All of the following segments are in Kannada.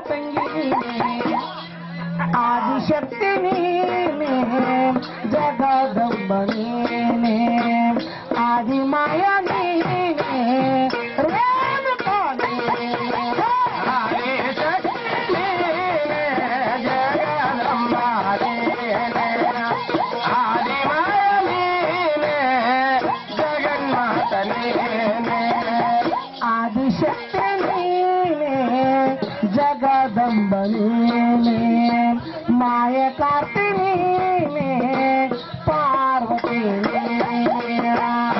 ತಂಗಿ ಆದಿಶಕ್ತಿ ನೀನೆ ಜಗದಂಬ ನೀನೆ ಆದಿಮಾಯ ನೀನೆ ರೇಣುಕಾ ನೀನೆ ಆದಿಶಕ್ತಿ ನೀನೆ ಜಗದಂಬ ನೀನೆ ಆದಿಮಾಯ ನೀನೆ ಜಗನ್ಮಾತ ನೀನೆ ಆದಿಶಕ್ತಿ ನೀನೆ ಜಗದಂಬ ನೀನೆ ಮಾಯ ಕಾರ್ತಿ ನೀನೆ ಪಾರ್ವತಿ ನೀನೆ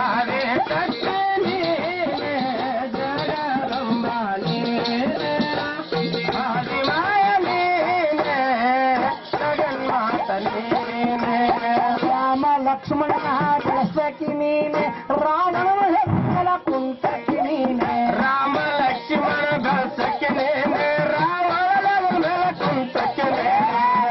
ಆದಿಶಕ್ತಿ ನೀನೆ ಜಗದಂಬ ನೀನೆ ಆದಿಮಾಯ ನೀನೆ ಜಗನ್ಮಾತ ನೀನೆ ರಾಮ ಲಕ್ಷ್ಮಣನ ಬೆಳಸಕಿ ನೀನೆ ರಾವಣನ ಹೆಕ್ಕಲ ಕುಂಟಕಿ ನೀನೆ ರಾಮ ಲಕ್ಷ್ಮಣ ಬೆಳಸಕಿ ನೀನೆ ರಾವಣನ ಕುಂಟಕಿ ನೀನೆ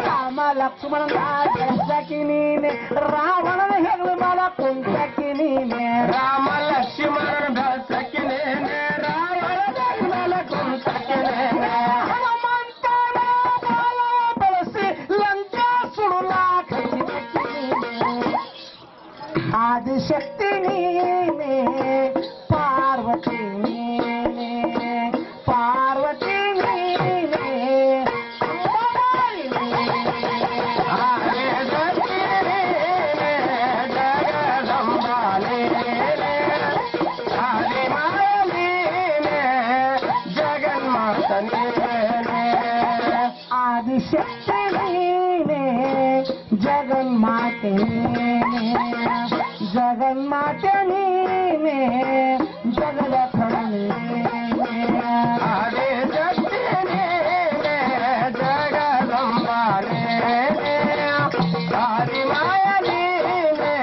ರಾಮ ಲಕ್ಷ್ಮಣನ ಬೆಳಸಕಿ ನೀನೆ ರಾವಣನ ಹೆಗಲ ಕುಂಟಕಿ ನೀನೆ ರಾಮ ಲಕ್ಷ್ಮಣ ಬೆಳಸಕಿ ನೀನೆ ರಾವಣನ ಹೆಗಲ ಕುಂಟಕಿ ನೀನೆ ಹನುಮಂತನ ಬಾಲ ಬಳಸಿ ಲಂಕಾ ಸುಡುಲಾ ಖಚಿತಕಿ ನೀನೆ ಆದಿಶಕ್ತಿ ನೀನೆ ಪಾರ್ವತಿ ನೀನೆ ಪಾರ್ವತಿ ನೀನೆ ಅಂಬಾಬಾಯಿ ನೀನೆ ಆದಿಶಕ್ತಿ ನೀನೆ ಜಗದಂಬ ನೀನೆ ಆದಿಮಾಯ ನೀನೆ ಜಗನ್ಮಾತ ನೀನೆ ಆದಿಶಕ್ತಿ ನೀನೆ ಜಗನ್ಮಾತೆ ನೀನೆ ಜಗನ್ಮಾತೆ ನೀನೆ ಜಗದಖಳ ನೀನೆ ಆದಿಶಕ್ತಿ ನೀನೆ ಜಗದಂಬ ನೀನೆ ಆದಿಮಾಯ ನೀನೆ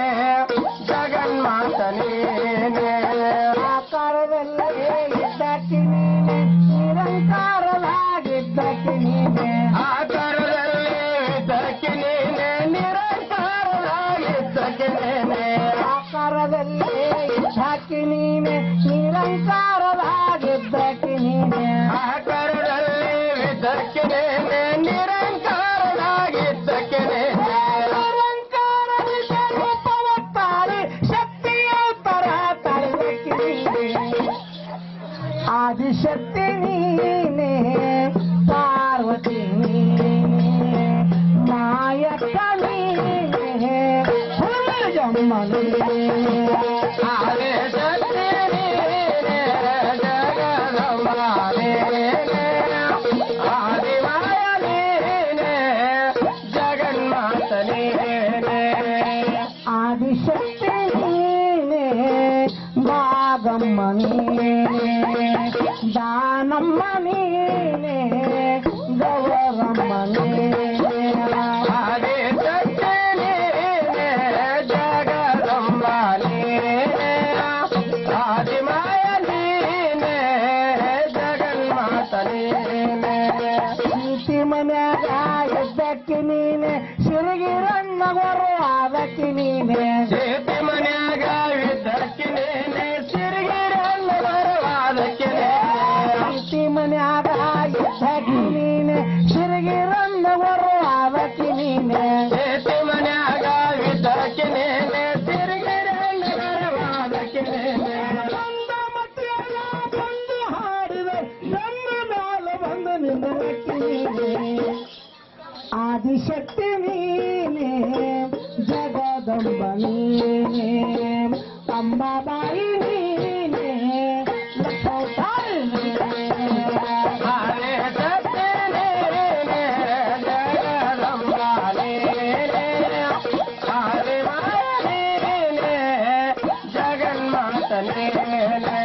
ಜಗನ್ಮಾತ ನೀನೆ ಆಕಾರದಲ್ಲೇ ಇದ್ದಕ್ಕೆ ನೀನೆ ನಿರಂಕಾರವಾಗಿದ್ದಕ್ಕೆ ನೀನೆ ಆಕಾರದಲ್ಲೇ ಇದ್ದಕ್ಕೆ ನೀನೆ ನಿರಂಕಾರವಾಗಿದ್ದಕ್ಕೆ ನೀನೆ ಆಕಾರದಲ್ಲೇ ಇದ್ದಕ್ಕೆ ನೀನೆ ನಿರಂಕಾರವಾಗಿದ್ದಕ್ಕೆ ನೀನೆ ಆಕಾರದಲ್ಲೇ ಇದ್ದಕ್ಕೆ ನೀನೆ ನಿರಂಕಾರವಾಗಿದ್ದಕ್ಕೆ ನೀನೆ ನಿರಂಕಾರದಿಂದ ರೂಪವತ್ತಾರಿ ಶಕ್ತಿಯವತರ ತಳೆದಕ್ಕೆ ನೀನೆ ಆದಿಶಕ್ತಿ ನೀನೆ ಪಾರ್ವತಿ ನೀನೆ ಮಾಯಕ್ಕ ನೀನೆ ಹುಲಿಜಮ್ಮ ನೀನೆ ಆದಿಶಕ್ತಿ ನೀನೆ ಜಗದಂಬ ನೀನೆ ಆದಿಮಾಯ ನೀನೆ ಜಗನ್ಮಾತ ನೀನೆ ಆದಿಶಕ್ತಿ ನೀನೆ ಭಾಗಮ್ಮ ನೀನೆ ದಾನಮ್ಮ ನೀನೆ ಗೌರಮ್ಮ ನೀನೆ ಆದಿಶಕ್ತಿ ನೀನೆ ಜಗದಂಬ ನೀನೆ ಆದಿಮಾಯ ನೀನೆ ಜಗನ್ಮಾತ ನೀನೆ ಪ್ರೀತಿ ಮನ್ಯಾಗ ಇದ್ದಕ್ಕೆ ನೀನೆ ಸಿರಿಗಿರಣ್ಣ ಬರುವಾದಕ್ಕೆ ನೀನೆ ಪ್ರೀತಿ ಮನ್ಯಾಗ ಇದ್ದಕ್ಕೆ ನೀನೆ ಸಿರಿಗಿರಣ್ಣ ಬರುವಾದಕ್ಕೆ ಪ್ರೀತಿ ಮನ್ಯಾಗ ಇದ್ದಕ್ಕೆ ನೀನೆ ಸಿರಿಗಿರಣ್ಣ ಬರುವಾದಕ್ಕೆ ನೀನೆ ಪ್ರೀತಿ ಮನ್ಯಾಗ ಇದ್ದಕ್ಕೆ ನೀನೆ ಸಿರಿಗಿರಣ್ಣ ಬರುವಾದಕ್ಕೆ ನೀನೆ ಬಂದ ಮತ್ತೆಲ್ಲ ಬಂದು ಹಾಡಿದೆ ನನ್ನ ಮ್ಯಾಲ ಬಂದು ನಿಂದಕ್ಕೆ ನೀನೆ ಆದಿಶಕ್ತಿ ನೀನೆ ಜಗದಂಬ ನೀನೆ ಅಂಬಾಬಾಯಿ ನೀನೆ ಲಕ್ಷ್ಮೀ ನೀನೆ ಆದಿಶಕ್ತಿ ನೀನೆ ಜಗದಂಬ ನೀನೆ ಆದಿಮಾಯ ನೀನೆ ಜಗನ್ಮಾತ ನೀನೆ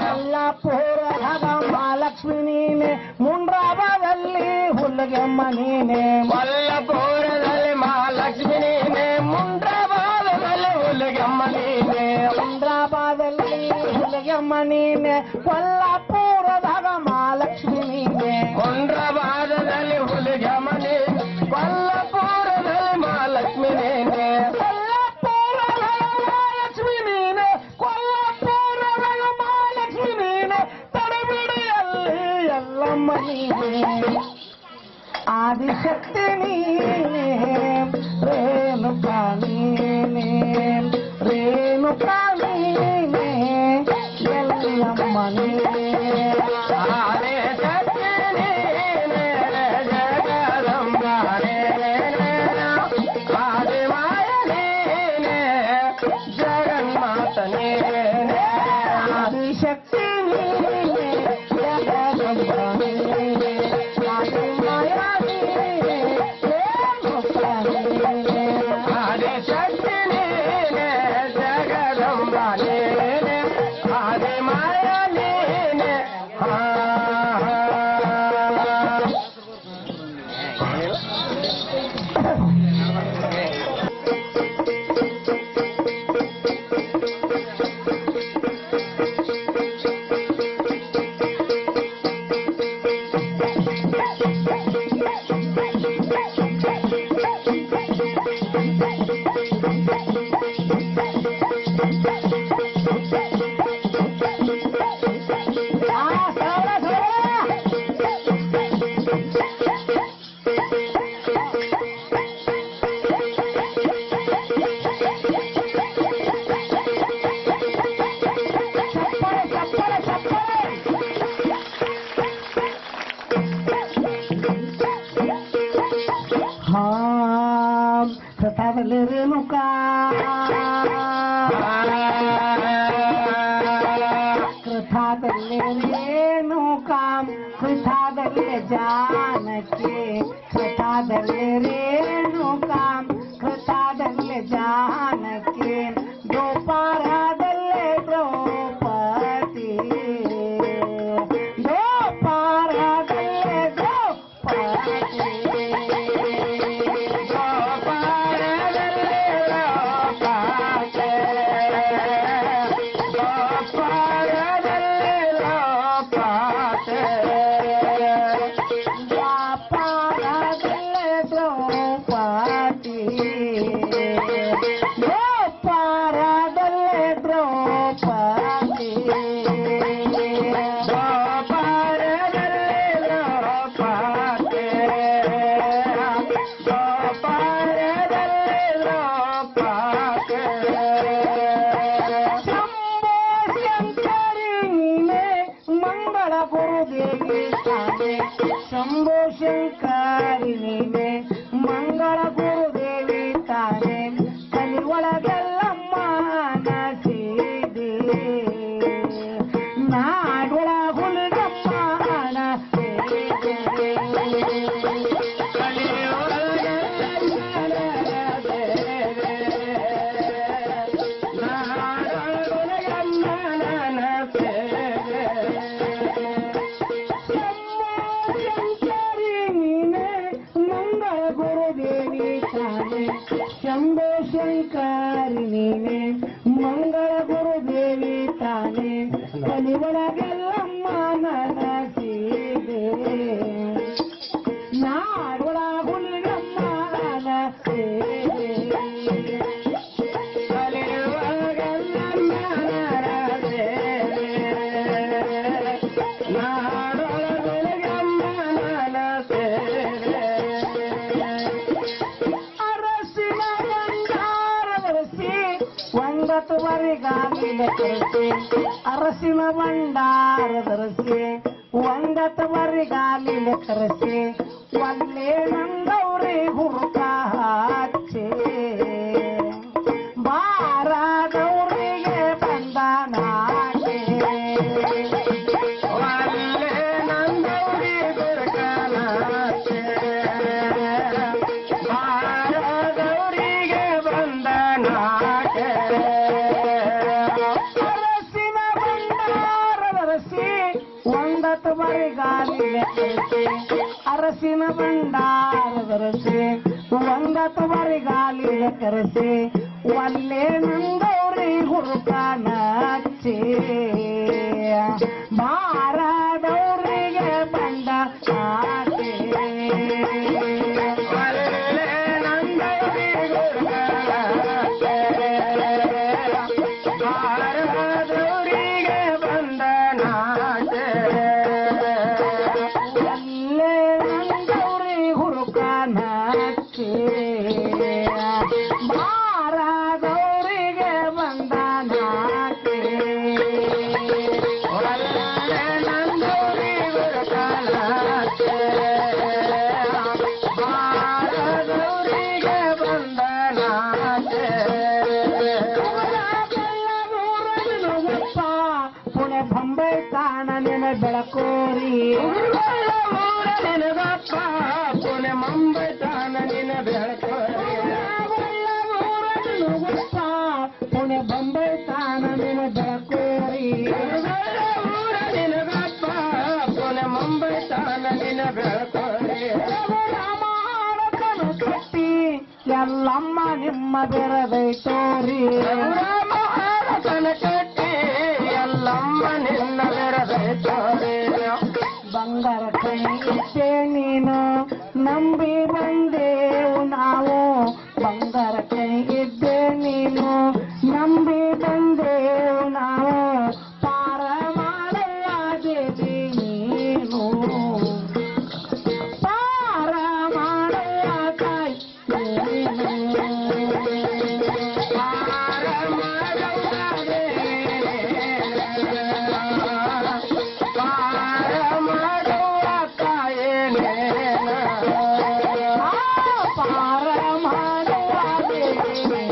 ಕೊಲ್ಲಾಪುರದ ಮಹಾಲಕ್ಷ್ಮಿ ನೀನೆ ಮುಂಡ್ರಾಬಾದಲ್ಲಿ ಹುಲ್ಲಗೆಮ್ಮ ನೀನೆ ಕೊಲ್ಲಾಪುರದಲ್ಲಿ ಮಹಾಲಕ್ಷ್ಮಿ ನೀನೆ ಮುಂಡ್ರಾಬಾದಲ್ಲಿ ಹುಲ್ಲಗೆಮ್ಮ ನೀನೆ ಮುಂಡ್ರಾಬಾದಲ್ಲಿ ಹುಲ್ಲಗೆಮ್ಮ ನೀನೆ ಕೊಲ್ಲಾಪುರದಾಗ ಮಹಾಲಕ್ಷ್ಮಿ ನೀನೆ ಮುಂಡ್ರಾಬಾದಲ್ಲಿ ಹುಲ್ಲಗೆಮ್ಮ ನೀನೆ ಕೊಲ್ಲಾಪುರದಲ್ಲಿ ಮಹಾಲಕ್ಷ್ಮಿ ನೀನೆ ಹುಲಿಗೆಮ್ಮ ನೀನೆ ಆದಿಶಕ್ತಿ ನೀನೆ ರೇಣುಕಾ ನೀನೆ ರೇಣುಕಾ ನೀನೆ ಎಲ್ಲಮ್ಮ ನೀನೆ ಆದಿಶಕ್ತಿ ನೀನೆ ಜಗದಂಬ ನೀನೆ ಆದಿಮಾಯ ನೀನೆ ಜಗನ್ಮಾತ ನೀನೆ ಆದಿಶಕ್ತಿ ನೀನೆ ಜಗದಂಬ ನೀನೆ ಆದಿಮಾಯ ನೀನೆ ರೇಣುಕಾ ನೀನೆ ಆದಿಶಕ್ತಿ ನೀನೆ ಜಗದಂಬ ನೀನೆ ಆದಿಮಾಯ ನೀನೆ ಕೃತಾದಲ್ಲಿ ರೇಣುಕಾ ಕೃತಾದಲ್ಲಿ ರೇಣುಕಾ ಕೃತಾದಲ್ಲಿ ಜಾನಕಿ ಕೃತಾದಲ್ಲಿ ರೇಣುಕಾ ಕೃತಾದಲ್ಲಿ ಜಾನಕಿ ಗೋಪಾರದಲ್ಲಿ ದ್ರೌಪದಿ ಗೋಪಾರದಲ್ಲಿ ದ್ರೌಪದಿ ಶಂಭೋ ಶಂಕರಿ ನೀನೆ ಮಂಗಳ ಗುರುದೇವಿ ತಾನೆ ಕಲಿಯೊಳಗೆಲ್ಲಮ್ಮ ನಸೀದಿ ನಾಡೊಳ ಹುಲಿಗಮ್ಮ ನಸೀದಿ ಶಂಭೋ ಶಂಕರಿ ನೀನೆ ಮಂಗಳ ಗುರುದೇವಿ ತಾನೆ ಕಲಿಯೊಳಗೆಲ್ಲಮ್ಮ ನಸೀದೆ ನಾಡೊಳ ಹುಲಿಗಮ್ಮ ನಸೀದೆ ಕಲಿಯೊಳಗೆಲ್ಲಮ್ಮ ನಸೀದೆ ನಾಡೊಳ ಹುಲಿಗಮ್ಮ ನಸೀದೆ ಒಂಬತ್ತು ವರಿಗಾಲಿಲೆ ಕರೆಸಿ ಅರಸಿನ ಭಂಡಾರದರಸಿ ಒಂಬತ್ತು ವರಿಗಾಲಿಲೆ ಕರೆಸಿ ಒಲ್ಲೆ ನಂಗೌರಿ ಹುರುಕ ಹಚ್ಚಿ ಬಾರದವರಿಗೆ ಬಂದ ನಾಟೆ ಒಲ್ಲೆ ನಂಗೌರಿ ಹುರುಕ ಹಚ್ಚಿ ಬಾರದವರಿಗೆ ಬಂದ ನಾಟೆ ಒಂದತ್ತು ಬರಿಗಾಲಿಲೆ ಕರೆಸಿ ಅರಸಿನ ಭಂಡಾರದರಸಿ ಒಂದತ್ತು ಬರಿಗಾಲಿಲೆ ಕರೆಸಿ ಒಲ್ಲೆ ನಂದೌರಿ ಹುರುಕ ನಚ್ಚಿ ಬಾರದವರಿಗೆ ಬಂದ ನಾಟೆ ಒಲ್ಲೆ ನಂದೌರಿ ಹುರುಕ ನಚ್ಚಿ ಬಾರದವರಿಗೆ ಬಂದ ನಾಟೆ ಬೆಳಕೋರಿ ಊರ ನಿನಗಪ್ಪ ಪುಣೆ ಮುಂಬೈ ತಾನ ನಿನ ಬೆಳಕೋರಿ ಪುಣೆ ಬೊಂಬೈ ತಾನ ನಿನ ಬೆಳಕೋರಿ ಊರ ನಿನಗಪ್ಪ ಪುಣೆ ಮುಂಬೈ ತಾನ ನಿನ ಬೆಳಕೋರಿ ರಾಮಾಯಣಕನು ಕಟ್ಟಿ ಎಲ್ಲಮ್ಮ ನಿಮ್ಮ ಬೆರದೈತೋರಿ ರಾಮಾಯಣಕನ ಕಟ್ಟಿ ಎಲ್ಲಮ್ಮ ನಿನ್ನ ಬೆರದೈತೋರಿ ಬಂಗಾರ ಕೈ ಇಟ್ಟೆ ನೀನು ನಂಬಿ ಬಂದೇವು ನಾವು ಬಂಗಾರ ಕೈ ಇದ್ದೆ ನೀನು ನಂಬಿ ಬಂದೇವು ನಾವು ಪಾರ ಮಾಡಯ್ಯ ದೇವಿ ನೀನು ಪಾರ ಮಾಡಯ್ಯ ತಾಯಿ ನೀನು ಪಾರ ಮಾಡವ್ವ ಪಾರ ಮಾಡುವ ತಾಯೇನೇನ ಪಾರ ಮಾಡುವ ದೇವಿ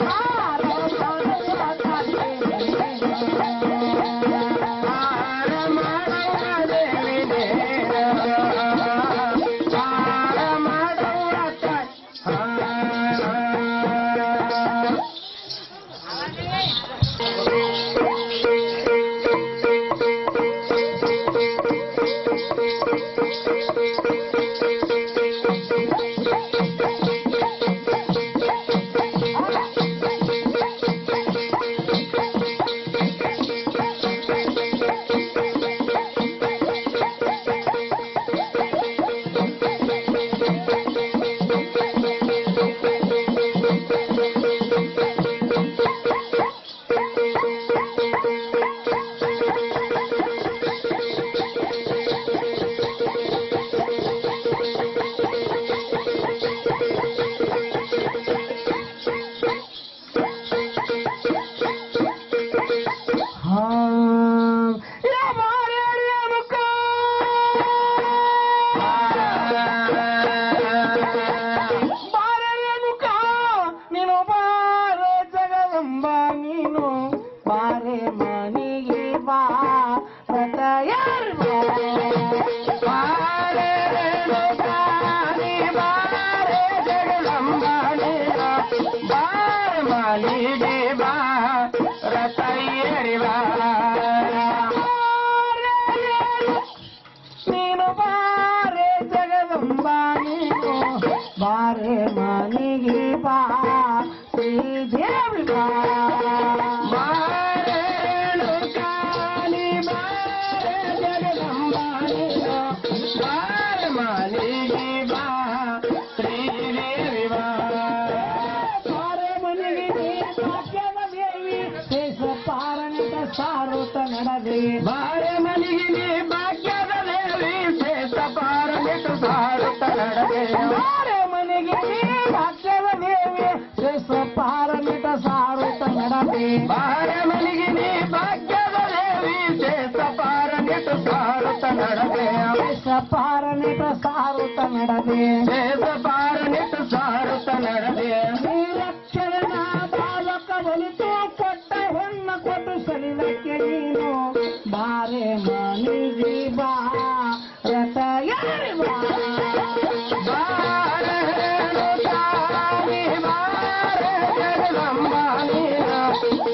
ಪಾರ ಮಾಡುವ ಪಾರ ಮಾಡುವ ದೇವಿನೇನ ಪಾರ ಮಾಡುವ ನೀನು ಬಾರೆ ಜಗದಂಬ ನೀನು ಬಾರೆ ಮನಿಗೆ ಬಾ ರಥ ಯಾರು ಬಾರೆ ರೇಣುಕಾನಿ ಬಾರೆ ಜಗದಂಬಾನಿ ಬಾರೆ ಮಾಲಿಗೆ ಬಾ ರಥ ಏರಿ ಬಾ ನೀನು ಬಾರೆ ಜಗದಂಬ ನೀನು ಬಾರೆ ಮನಿಗೆ ಬಾ ಶ್ರೀದೇವಿ ಬಾ ಬಾರೆ ರೇಣುಕಾನಿ ಬಾರೆ ಜಗದಂಬಾನಿ ಬಾರೆ ಮಾಲಿಗೆ ಬಾ ಶ್ರೀದೇವಿ ಬಾ ಬಾರೆ ಮನಿಗೆ ನೀ ಭಾಗ್ಯದ ದೇವಿ ದೇಶ ಪಾರಣದ ಸಾರುತ್ತ ನಡೆದೆ ಬಾರೆ ಮನಿಗೆ ನೀ ಭಾಗ್ಯದ ದೇವಿ ಶೇಷ ಪಾರಮಿಟ್ಟು ಸಾರುತ್ತ ನಡೆದೆ ಬಾರೆ ಮನೆಗೆ ನೀ ಭಾಗ್ಯದ ದೇವಿ ದೇಶ ಪಾರಮಿತ ಸಾರುತ್ತ ನಡೆದೆ ಬಾರೆ ಮನಿಗೆ ನೀ ಭಾಗ್ಯದ ದೇವಿ ಶೇಷ ಪಾರಮಿಟ್ಟು ಸಾರುತ್ತ ನಡೆದೆ ದೇಶ ಪಾರಮಿತ ಸಾರುತ್ತ ನಡೆದೆ ಶೇಷ ಪಾರಮಿಟ್ಟು ಸಾರುತ್ತ ನಡೆದೆ ನಿರಕ್ಷರನ ಬಾಲಕ ಬಲಿತು ಕೊಟ್ಟ ಹೊನ್ನ ಕೊಟ್ಟು ಸಲಿಲಕ್ಕೆ ನೀನು ಬಾರೆ ಮನಿಗೆ ಬಾ ರಥ ಯಾರಿ ಬಾ ಬಾರೆ ರೇಣುಕಾನಿ ಬಾರೆ ಜಗದಂಬಾನಿ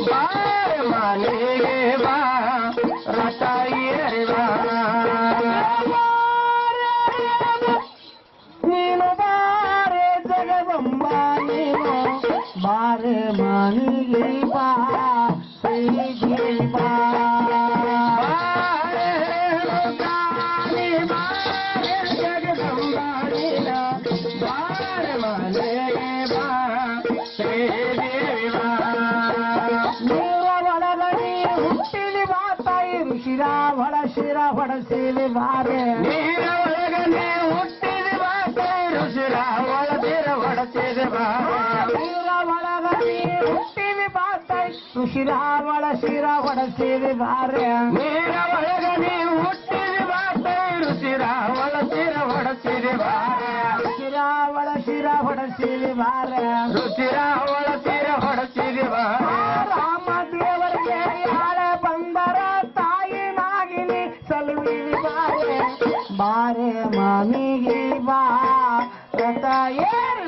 ಬಾರೆ ಮನಿಗೆ ಬಾ ರಥ ಏರಿ ಬಾ ನೀನು ಬಾರೆ ಜಗದಂಬ ನೀನು ಬಾರೆ ಮನಿಗೆ ಬಾ ಶ್ರೀದೇವಿ ಬಾ ಬಾರೆ ರೇಣುಕಾನಿ ಬಾರೆ ಜಗದಂಬಾನಿ ಬಾರೆ ಮನೆಗೆ ಬಾ ಶ್ರೀದೇವಿ ಬಾ ನೀರ ಒಳಗಡೆ ಹುಟ್ಟಿಲಿ ಬಾ ತಾಯಿ ಋಷಿರ ಹೊಡ ಶಿರ ಹೊಡಸಿಲಿ ಬಾರೆ ನೀರ ಒಳಗನೆ ಹುಟ್ಟಿದ ಬಾ ಋಷಿರ ಒಳದಿರ ಹೊಡಸಿದ ಬಾ ನೀರ ಒಳಗಡೆ ಹುಟ್ಟಿಲಿ ಬಾ ತಾಯಿ ಋಷಿರ ಒಳ ಶಿರ ಹೊಡಸಿಲಿ ಬಾರೆ ನೀರ ಒಳಗನೆ ಹುಟ್ಟಿದ ಬಾ ಋಷಿರ ಒಳದಿರ ಹೊಡಸಿದ ಬಾ ಶಿರ ಒಳ ಶಿರ ಹೊಡಸಿಲಿ ಬಾರೆ ರುಚಿರ ಒಳಸಿರ ಹೊಡಸಿದ ಬಾ ರಾಮ ದೇವರಿಗೆ ಯಾಳೆ ಬಂದರ ತಾಯಿ ಏರಿ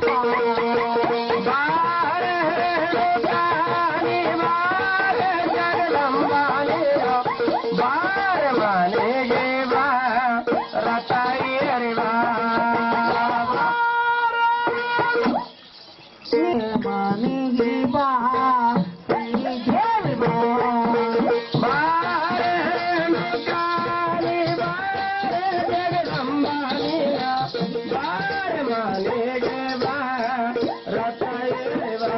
ಬಾರೆ ರೇಣುಕಾನಿ ಬಾರೆ ಜಗದಂಬಾನಿ ಬಾರೆ ಮನೆಗೆ ಬಾ ರಥ ಏರಿ ಬಾ ಮನೆಗೆ ಬಾ ಏರಿ ಬಾ ಬಾರೆ ರೇಣುಕಾನಿ ಬಾರೆ ಜಗದಂಬಾನಿ ಬಾರೆ ಮನೆಗೆ ಬಾ ರಥ ಏರಿ ಬಾ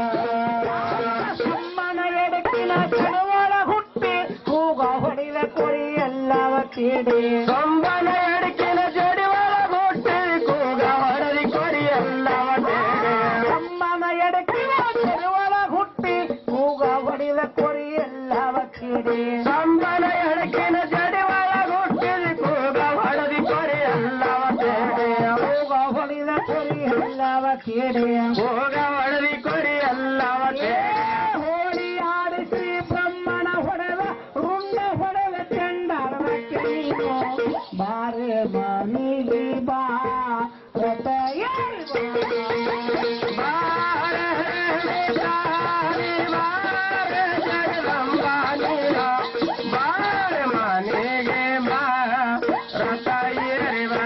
ಅಮ್ಮನ ಎಡಕಿನ ಚಳುವಳ ಹುಟ್ಟಿ ಕೂಗ ಹೊಡಿದ ಕೊರಿ ಎಲ್ಲವ ಕೇಳಿ ಕಂಬನ ಎಡಕಿನ ಜಡಿವಳ ಹುಟ್ಟಿ ಕೂಗ ಹೊಡೆದಿ ಕೊಡಿ ಎಲ್ಲವ ತೇಡೆ ಅಮ್ಮನ ಎಡಕಿನ ಚಳುವಳ ಹುಟ್ಟಿ ಕೂಗ ಹೊಡಿದ ಕೊರಿ ಎಲ್ಲವ ಕೇಳಿ ಕಂಬನ ಎಡಕಿನ ಜಡಿವಳ ಹುಟ್ಟಿ ಕೂಗ ಹೊಡೆದಿ ಕೊಡಿ ಎಲ್ಲವ ತೇಡೆ ಕೂಗ ಹೊಡಿದ ಕೊರಿ ಎಲ್ಲವ ಕೇಳಿ ಕೂಗ ಹೊಡೆದಿ ಕೊಡಿ ಎಲ್ಲವ ತೇಡೆ ಹೋಳಿ ಆಡಿಸಿ ಬ್ರಹ್ಮಣ ಹೊಡೆದ ರುಂಡ ಹೊಡೆದ ಚಂಡಾಲನ ಕೇಳಿತು ಬಾರೆ ಮನೆಗೆ ಬಾ ರಥ ಏರಿ ಬಾ. ಬಾರೆ ರೇಣುಕಾನಿ ಬಾರೆ ಜಗದಂಬಾನಿ ಬಾರೆ ಮನೆಗೆ ಬಾ ರಥ ಏರಿ ಬಾ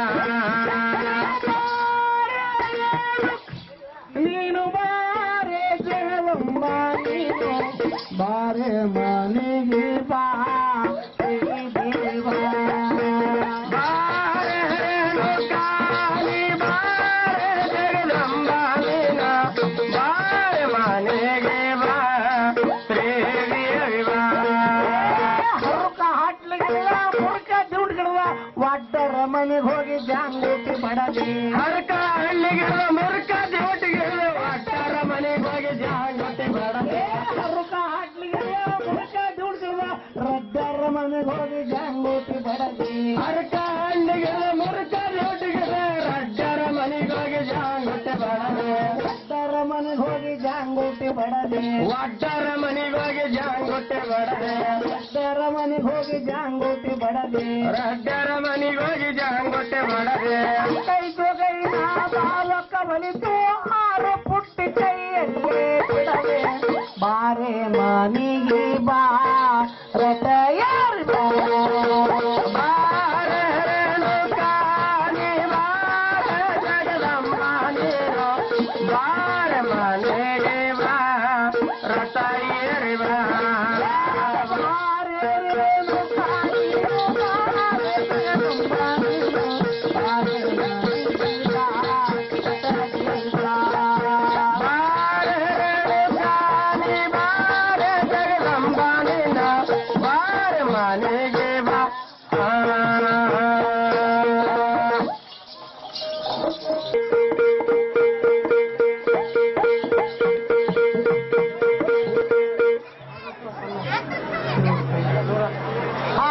ನೀನು ಬಾರೆ ಜಗದಂಬ ನೀನು ಬಾರೆ ಮನೆಗೆ ಬಾ ಶ್ರೀ ದೇವ ಬಾರೆ ರೇಣುಕಾನಿ ಬಾರೆ ಜಗದಂಬಾನಿ ಬಾರೆ ಮನೆಗೆ ಬಾ ಶ್ರೀದೇವಿ ಬಾ ಹುರುಕ ಹಾಟ್ಲಿಗಿಲ್ಲ ಮುರುಕ ದುಡ್ಗಿಲ್ಲ ಒಡ್ಡರ ಮನೆಗೆ ಹೋಗಿ ಜಾಂಗೂಟಿ ಬಡದಿ ಹರಕ ಹಳ್ಳಿಗಿರುವ ಮುರುಕ ದೇವಟಿಗಿರುವ ಅಟ್ಟಾರ ಮನೆಗೆ ಹೋಗಿ ಜಾಂಗಟ್ಟೆ ಬಡದೆ ಹುರುಕ ಹಾಟ್ಲಿಗಿಲ್ಲ ಮುರುಕ ದುಡ್ಗಿಲ್ಲ ರಡ್ಡರ ಮನೆಗೆ ಹೋಗಿ ಜಾಂಗೂಟಿ ಬಡದಿ ಹರಕ ಹಳ್ಳಿಗಿರುವ ಮುರುಕ ದೇವಟಿಗಿರುವ ರಡ್ಡರ ಮನೆಗೆ ಹೋಗಿ ಜಾಂಗಟ್ಟೆ ಬಡದೆ ರಡ್ಡರ ಮನೆಗೆ ಹೋಗಿ ಜಾಂಗೂಟಿ ಬಡದಿ ಒಡ್ಡರ ಮನೆಗೆ ಹೋಗಿ ಜಾಂಗಟ್ಟೆ ಬಡದೆ ರಡ್ಡರ ಮನೆಗೆ ಹೋಗಿ ಜಾಂಗೂಟಿ ಬಡದಿ ರಡ್ಡರ ಮನೆಗೆ ಹೋಗಿ ಜಾಂಗಟ್ಟೆ ಬಡದೆ ಕೈ ಜೊಗೈನ ಬಾಲಕ ಬಲಿತು ಆರು ಪುಟ್ಟಿ ಕೈಯಲ್ಲೇ ಬಿಡವೆ ಬಾರೆ ಮನೆಗೆ ಬಾ ರಥ ಯಾರು ಬಾರೆ ರೇಣುಕಾನಿ ಬಾರೆ ಜಗದಂಬಾನಿ ಬಾರೆ ಮನೆಗೆ ಬಾ ರಥ ಏರಿ ಬಾ ಬಾರೆ ರೇಣು ಕಾಳಿ ಬಾರೆ ಜಗದಂಬಾನಿ ಬಾರೆ ಮನೆಗೆ ಬಾ ರಥ ಏರಿ ಬಾ. ಬಾರೆ ರೇಣುಕಾನಿ ಬಾರೆ ಜಗದಂಬಾನಿ ಬಾರೆ ಮನೆಗೆ ಬಾ ಹಾ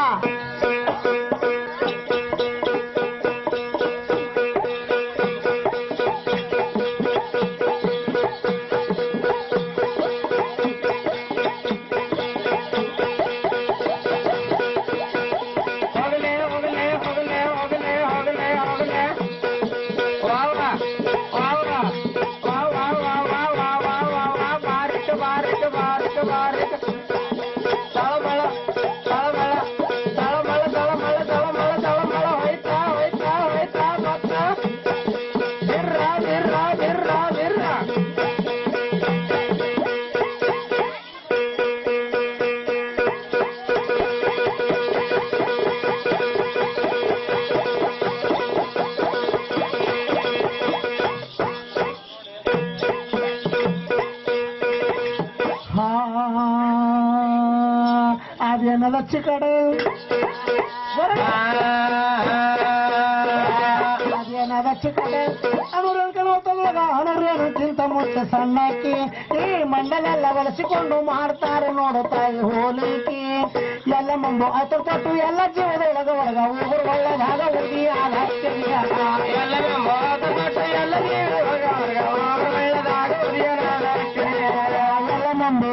ಹೋಗಲೇ ಹೋಗಲೇ ಹೋಗಲೇ ಹೋಗಲೇ ಹೋಗಲೇ ಹೋಗಲೇ ವಾವ ವಾವ ವಾವ ವಾವ ವಾವ ವಾವ ಬಾರಿಕ ಬಾರಿಕ ಬಾರಿಕ ಬಾರಿಕ ತಳಮಳ ತಳಮಳ ತಳಮಳ ತಳಮಳ ತಳಮಳ ತಳಮಳ ಹೋಯ್ತಾ ಹೋಯ್ತಾ ಹೋಯ್ತಾ ಮತ್ತ ಬಿರ್ರ ಬಿರ್ರ ಬಿರ್ರ ಬಿರ್ರ ಹಾ ಅದೇನದ ಚಿಕಡೆ ಅದೇನದ ಚಿಕಡೆ ಹಣರೇನು ಚಿಂತ ಮುಚ್ಚ ಸಣ್ಣಕ್ಕೆ ಈ ಮಂಡಲೆಲ್ಲ ಬಳಸಿಕೊಂಡು ಮಾಡ್ತಾರೆ ನೋಡು ತಾಯಿ ಹೋಲಿಕೆ ಎಲ್ಲ ಮುಂಬು ಅತು ಕೊಟ್ಟು ಎಲ್ಲ ಜೀವದೊಳಗ ಒಳಗ ಊರು ಒಳ್ಳೆದಾಗ ಹೋಗಿ ಎಲ್ಲ ಮಾತು ಕೊಟ್ಟು ಎಲ್ಲ ನೀರು ಒಳ್ಳೆದಾಗ ಎಲ್ಲ ಮುಂಬು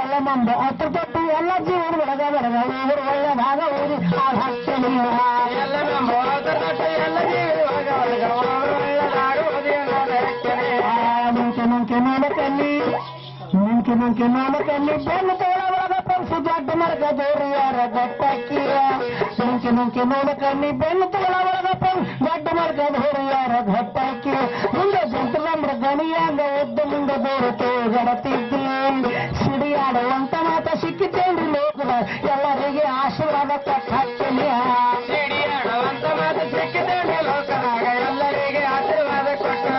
ಎಲ್ಲ ಮುಂಬು ಅತು ಕೊಟ್ಟು ಎಲ್ಲ ಜೀವನ ಒಳಗ ಒಳಗ ಊರು ಒಳ್ಳೆದಾಗ ಹೋಗಿ ಎಲ್ಲ ಮಾತು ಕೊಟ್ಟು ಎಲ್ಲ ನೀರು ಒಳ್ಳೆದಾಗ ನುಂಕಿ ನೋಲಕಲ್ಲಿ ಬೆನ್ನು ತೋಳವಾಗ ಪಂಸು ದೊಡ್ಡ ಮರಗ ಜೋರಿಯಾರ ಗಟ್ಟಕ್ಕಿಯ ನುಂಕಿ ನೋಲಕಲ್ಲಿ ಬೆನ್ನು ತೋಳವಾಗ ಪಂಸು ದೊಡ್ಡ ಮರಗ ಜೋರಿಯಾರ ಗಟ್ಟಕ್ಕಿ ಮುಂದೆ ಜಂತಲಂಬ್ರ ಗಣಿಯಾಗ ಒದ್ದು ಮುಂದೆ ದೂರಕ್ಕೆ ಗಡತಿದ್ದಿ ಸಿಡಿಯಾಡುವಂತ ಮಾತ ಸಿಕ್ಕಿತೇನ್ರಿ ಲೋಕದ ಎಲ್ಲರಿಗೆ ಆಶೀರ್ವಾದ ಕೊಟ್ಟಾಕ್ತೀನಿ ಸಿಡಿಯಾಡುವಂತ ಮಾತು ಸಿಕ್ಕಿದ್ದೇನೆ ಲೋಕದಾಗ ಎಲ್ಲರಿಗೆ ಆಶೀರ್ವಾದ ಕೊಟ್ಟು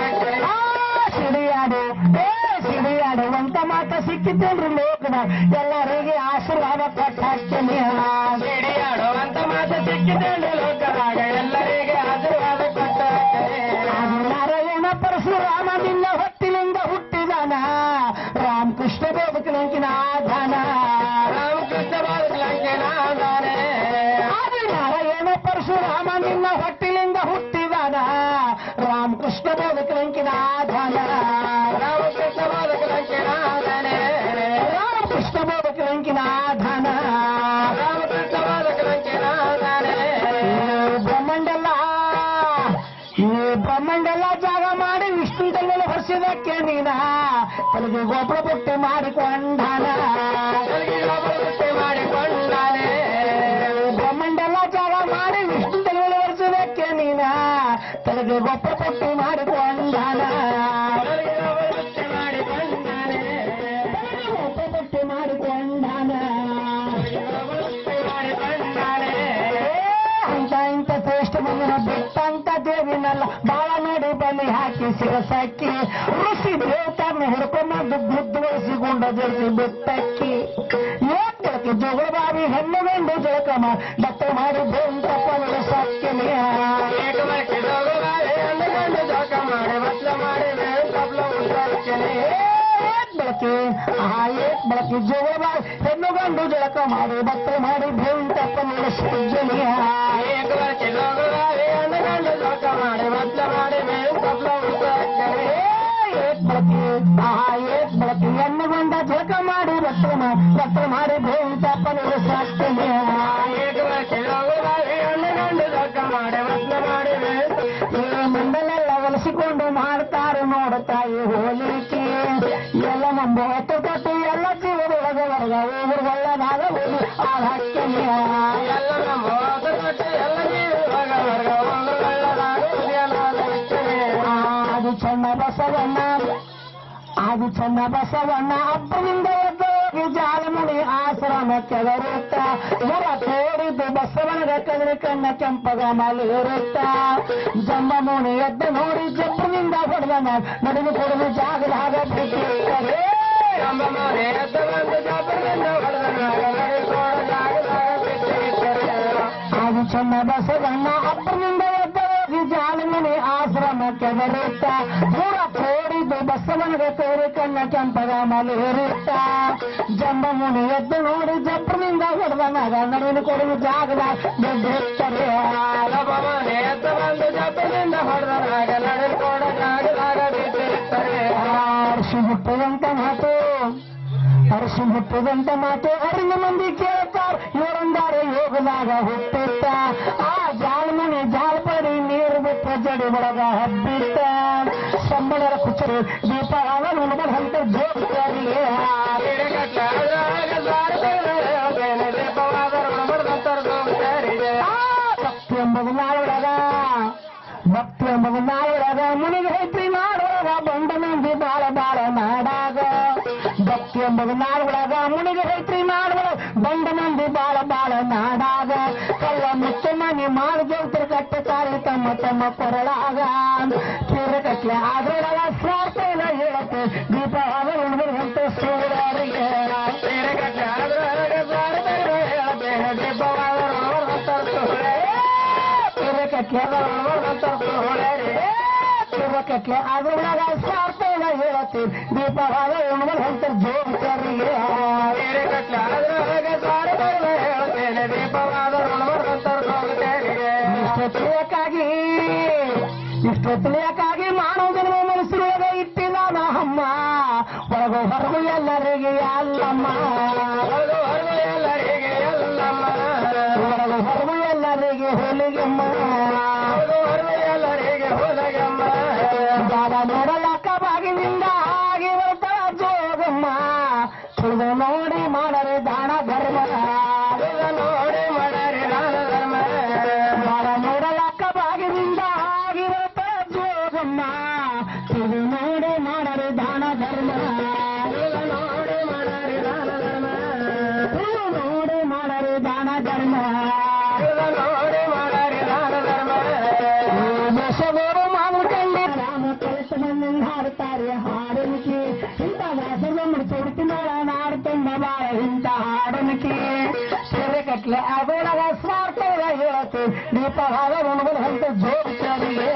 ಸಿಡಿಯಾಡುವಂತ ಮಾತ ಸಿಕ್ಕಿತೇನ್ರಿ ಲೋಕದ ಎಲ್ಲರಿಗೆ ಆಶೀರ್ವಾದ ಕೊಟ್ಟಾಕ್ತೀನಿ ಸಿಡಿಯಾಡುವಂತ ಮಾತು ಸಿಕ್ಕಿದ್ದೇನೆ ಲೋಕದಾಗ ಎಲ್ಲರಿಗೆ ಆಶೀರ್ವಾದ ಕೊಟ್ಟು ನಾರಾಯಣ ಪರಶುರಾಮದಿಂದ ಹೊಟ್ಟಿನಿಂದ ಹುಟ್ಟಿದಾನ ರಾಮಕೃಷ್ಣ ಬದುಕಲಂಕಿನ ಧನ ರಾಮಕೃಷ್ಣ ಬದುಕಲಂಕಿನ ದಾನೆ ನಾರಾಯಣ ಪರಶುರಾಮನಿಂದ ಹೊಟ್ಟಿನಿಂದ ಹುಟ್ಟಿದಾನ ರಾಮಕೃಷ್ಣ ಬದುಕಲಂಕಿನ ಧನ ರಾಮಕೃಷ್ಣ ಬದುಕಲಂಕಿನ ದಾನೆ ರಾಮಕೃಷ್ಣ ಬದುಕಲಂಕಿನ ಧನ ರಾಮಕೃಷ್ಣ ಬದುಕಲಂಕಿನ ದಾನೆ ಬ್ರಹ್ಮಾಂಡೆಲ್ಲ ಜಾಗ ಮಾಡಿ ವಿಷ್ಣು ತಲೆಯಲ್ಲಿ ಹೊರಿಸಿದಕ್ಕೆ ನೀನ ತಲೆಗೆ ಗೊಬ್ಬರ ಪುಟ್ಟಿ ಮಾಡಿಕೊಂಡಾನ ಮಾಡಿಕೊಂಡಾನೆ ಬ್ರಹ್ಮಾಂಡೆಲ್ಲ ಜಾಗ ಮಾಡಿ ವಿಷ್ಣು ತಲೆಯಲ್ಲಿ ಹೊರಿಸಿದಕ್ಕೆ ನೀನ ತಲೆಗೆ ಗೊಬ್ಬರ ಪುಟ್ಟಿ ಮಾಡಿಕೊಂಡಾನ ಮಾಡಿಕೊಂಡಾನೆ ಗೊಬ್ಬರ ಪುಟ್ಟಿ ಮಾಡಿಕೊಂಡಾನ ಮಾಡಿಕೊಂಡಾನೆ ಇಂಥ ಶ್ರೇಷ್ಠ ಮಗನ ಬಿಟ್ಟಂತ ದೇವಿನಲ್ಲ ಬಾಳ ನೋಡಿ ಬಲಿ ಹಾಕಿ ಸಿರಸಕ್ಕಿ ಋಷಿ ದೇವತಾರನ್ನ ಹಿಡ್ಕೊಂಡು ಬುದ್ಧಿವಹಿಸಿಕೊಂಡ ಜೊತೆ ಬಿಟ್ಟಕ್ಕಿ ಏಕೆ ಜಗಳ ಬಾವಿ ಹೆಣ್ಣು ಗಂಡು ಜಳಕ ದತ್ತ ಮಾಡಿ ಬೆಂಕಪ್ಪ ಸಕ್ಕಿನಿ ಬೆಳಕಿ ಜಗಳ ಬಾವಿ ಹೆಣ್ಣು ಗಂಡು ಜಳಕ ಮಾಡಿ ದತ್ತ ಮಾಡಿ ಬೆಂಕಪ್ಪ ಸಜ್ಜನಿಯ ಬೆಳಕಿ ಎಣ್ಣೆಗೊಂಡ ಜಳಕ ಮಾಡಿ ರಕ್ತ ಮಾಡಿ ಬೆಂಕಪ್ಪ ಸಾಕ್ತೇನೆ ಮಂಡಲೆಲ್ಲ ಒಲಿಸಿಕೊಂಡು ಮಾಡ್ತಾರೆ ನೋಡುತ್ತಾಯಿ ಹೋಲಿಕೆ ಎಲ್ಲ ನಮ್ಮ ಹೊತ್ತು ಕೊಟ್ಟು ಎಲ್ಲ ಜೀವದೊಳಗೆ ಹೊರಗ ಊರುಗೊಳ್ಳದಾಗ ಆ ಹಕ್ಕಿನಿ ಅದು ಚೆನ್ನ ಬಸವಣ್ಣ ಅಪ್ಪನಿಂದ ಎದ್ದೋಗಿ ಜಾಲಮುನಿ ಆಶ್ರಮಕ್ಕೆ ಬರುತ್ತ ಹೊರ ತೋರಿದ್ದು ಬಸವನಿಗೆ ಕದರಿ ಕಣ್ಣ ಕೆಂಪಗ ಮಲಿರುತ್ತ ಜಂಬಮುನಿ ಎದ್ದು ನೋಡಿ ಜಬ್ಬನಿಂದ ಹೊಡೆದ ನಡುವೆ ಕೊಡಲು ಜಾಗದಾಗ ಬಿಟ್ಟಿರ್ತಾರೆ ಅದು ಚೆನ್ನ ಬಸವಣ್ಣ ಅಪ್ಪನಿಂದ ಎದ್ದೋಗಿ ಜಾಲಮುನಿ ಆಶ್ರಮಕ್ಕೆ ಬರುತ್ತ ಹೊರ ತೋರಿದ್ದು ಬಸವನಿಗೆ ತೋರಿ ಕಣ್ಣ ಕೆಂಪಗ ಮಲಿರುತ್ತ ಜಂಬಮುನಿ ಎದ್ದು ನೋಡಿ ಜಬ್ಬನಿಂದ ಹೊಡೆದ ನಡುವೆ ಕೊಡಲು ಜಾಗದಾಗ ಬಿಟ್ಟಿರ್ತಾರೆ ಅರಸಿ ಹುಟ್ಟಿದಂತ ಮಾತು ಅರಿನ ಮಂದಿ ಕೇಳ್ತಾರ ಇವರಂದಾರೆ ಯೋಗದಾಗ ಹುಟ್ಟಿತ್ತ ಆ ಜಾಲಮುನಿ ಜಾಲಪಡಿ ನೀರು ಬಿಟ್ಟು ಜಡಿ ಒಳಗ ಹಬ್ಬಿತ್ತ ಸಂಬಳರ ಕುಚರಿ ದೀಪ ಅಂತ ಜೋಡಿಗೆ ಭಕ್ತಿ ಎಂಬುದು ನಾಳೊಳಗ ಮುನಿಗೆ ಐತ್ರಿ ನಾಡೊಳಗ ಬಂಡ ಮಂದಿ ಬಾಳ ಬಾಳ ನಾಡಾಗ ಭಕ್ತಿ ಎಂಬುದು ನಾಡೊಳಗ ಮುನಿಗೆ ಐತ್ರಿ ನಾಡೊಳಗ ಬಂಡ ಮಂದಿ ಬಾಳ ಬಾಳ ನಾಡಾಗ ಕಲ್ಲ ಮುಚ್ಚ ಮನೆ ಮಾಡಿ ಜಂತ್ರ ಕಟ್ಟತಾರೆ ತಮ್ಮ ತಮ್ಮ ಕೊರಳಾಗ ಕಿರಕಟ್ಲೆ ಆದ್ರೊಳಗ ಸ್ವಾರ್ಥ ಇಲ್ಲ ಹೇಳತ್ತೆ ದೀಪ ಉಳಿದಂತ ಸೂರ್ಯರಿಗೆ ಕಿರಕಟ್ಲೆ ಆದ್ರೊಳಗ ಸ್ವಾರ್ಥ ಇಲ್ಲ ಹೇಳತ್ತೆ ಕಿರಕಟ್ಲೆ ಅದ್ರೊಳಗ ಸ್ವಾರ್ಥ ಇಲ್ಲ ಹೇಳತ್ತೆ ದೀಪವಾದ ಉಣ್ಮಲ್ ಅಂತ ಜೋಡಿಸರಿಗೆ ಇಷ್ಟೊತ್ತಿನಕ್ಕಾಗಿ ಮಾನವ ಜನ್ಮ ಮನಸ್ಸಿರುವಾಗ ಇಟ್ಟಿದಾನ ಅಮ್ಮ ಒಳಗು ಹೊರಗು ಎಲ್ಲರಿಗೆ ಅಲ್ಲಮ್ಮ ಒಳಗು ಹೊರಗು ಎಲ್ಲರಿಗೆ ಹೊಲಿಗೆಮ್ಮ ಬಾಲ ನೋಡಲಕ್ಕ ಬಾಗಿಲಿಂದ ಆಗಿ ಬರ್ತಾಳ ಜೋಗಮ್ಮ ಕರೆದಾಗ ಸ್ವಾರ್ಥದ ಹೇಳತ್ತೆ ದೀಪವಾದ ಉಣಬದಂತ ಜೋಡಿಗೆ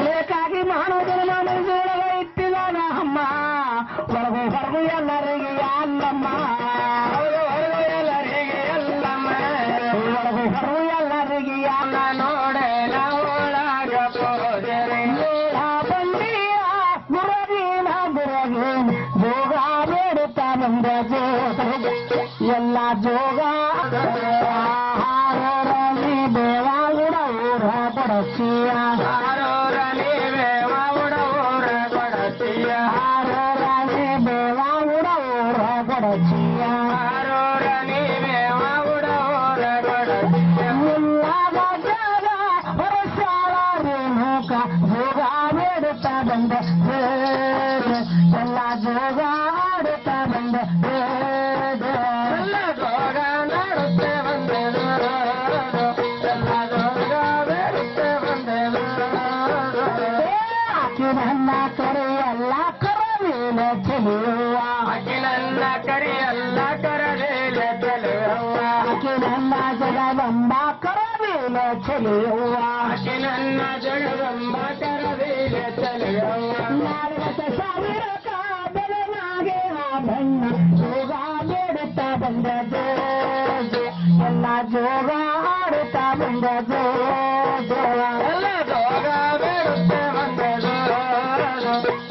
ಬೇಕಾಗಿ ಮಾಡುವುದನ್ನು ನಾನು ಜೋಳಗ ಇಟ್ಟಿಲ್ಲ ಅಮ್ಮ ಹೊರಗು ಹೊರಗು ಎಲ್ಲರಿಗೆ ಅಲ್ಲಮ್ಮ ಹೊರಗು ಹೊರಗು ಎಲ್ಲರಿಗೆ ಅಲ್ಲ ನೋಡೆ ಒಳಗ ಬಂದಿಯ ಗುರಗೀನ ಗುರಗೀನ ಜೋಗ ಬೇಡುತ್ತಾ ಬಂದ ಎಲ್ಲ ಜೋಗ ಹಾರೋರಲಿ ಬೇವಾಗುಡ ಊರ ಕೊಡಚಿಯ ಹಾರೋರಲಿ ಬೇವಾಗುಡ ಊರ ಕೊಡಚಿಯ ಹಾರೋರಲಿ ಬೇವಾಗುಡ ಊರ ಕೊಡಚಿಯ ಹಾರೋರಲಿ ಬೇವಾಗುಡ ಊರ ಕೊಡಚಿಯ ಮುಲ್ಲಾಗ ಜಾಗ ಹೊರಸಾಲ ರೇಣುಕ ಜೋಗ ಬೇಡುತ್ತಾ ಬಂದ ಎಲ್ಲ ಜೋಗ ಆಡುತ್ತಾ ಬಂದ ಎಲ್ಲ ಜೋಗ ನಾಡುತ್ತೆ ಬಂದೆದು ಎಲ್ಲ ಜೋಗ ಬೇಡುತ್ತೆ ಬಂದೆದು ಅಖಿಲನ್ನ ಕರೆಯಲ್ಲ ಕರವೇಲ ಚೆಲುವ ಅಖಿಲನ್ನ ಕರೆಯಲ್ಲ ಕರವೇಲ ಚೆಲುವ ಅಖಿಲನ್ನ ಜಗದಂಬ ಕರವೇಲ ಚೆಲುವ ಅಖಿಲನ್ನ ಜಗದಂಬ ಕರವೇಲ ಚೆಲುವ ನಾಲ್ವತ್ತು ಸಾವಿರ ಬೆಳನಾಗೆ ಆ ಬಣ್ಣ ಜೋಗ ಬೇಡುತ್ತಾ ಬಂದದು ಎಲ್ಲ ಜೋಗ ಆಡುತ್ತಾ ಬಂದದು ಎಲ್ಲ ಜೋಗ ಬೇಡುತ್ತೆ ಬಂದದು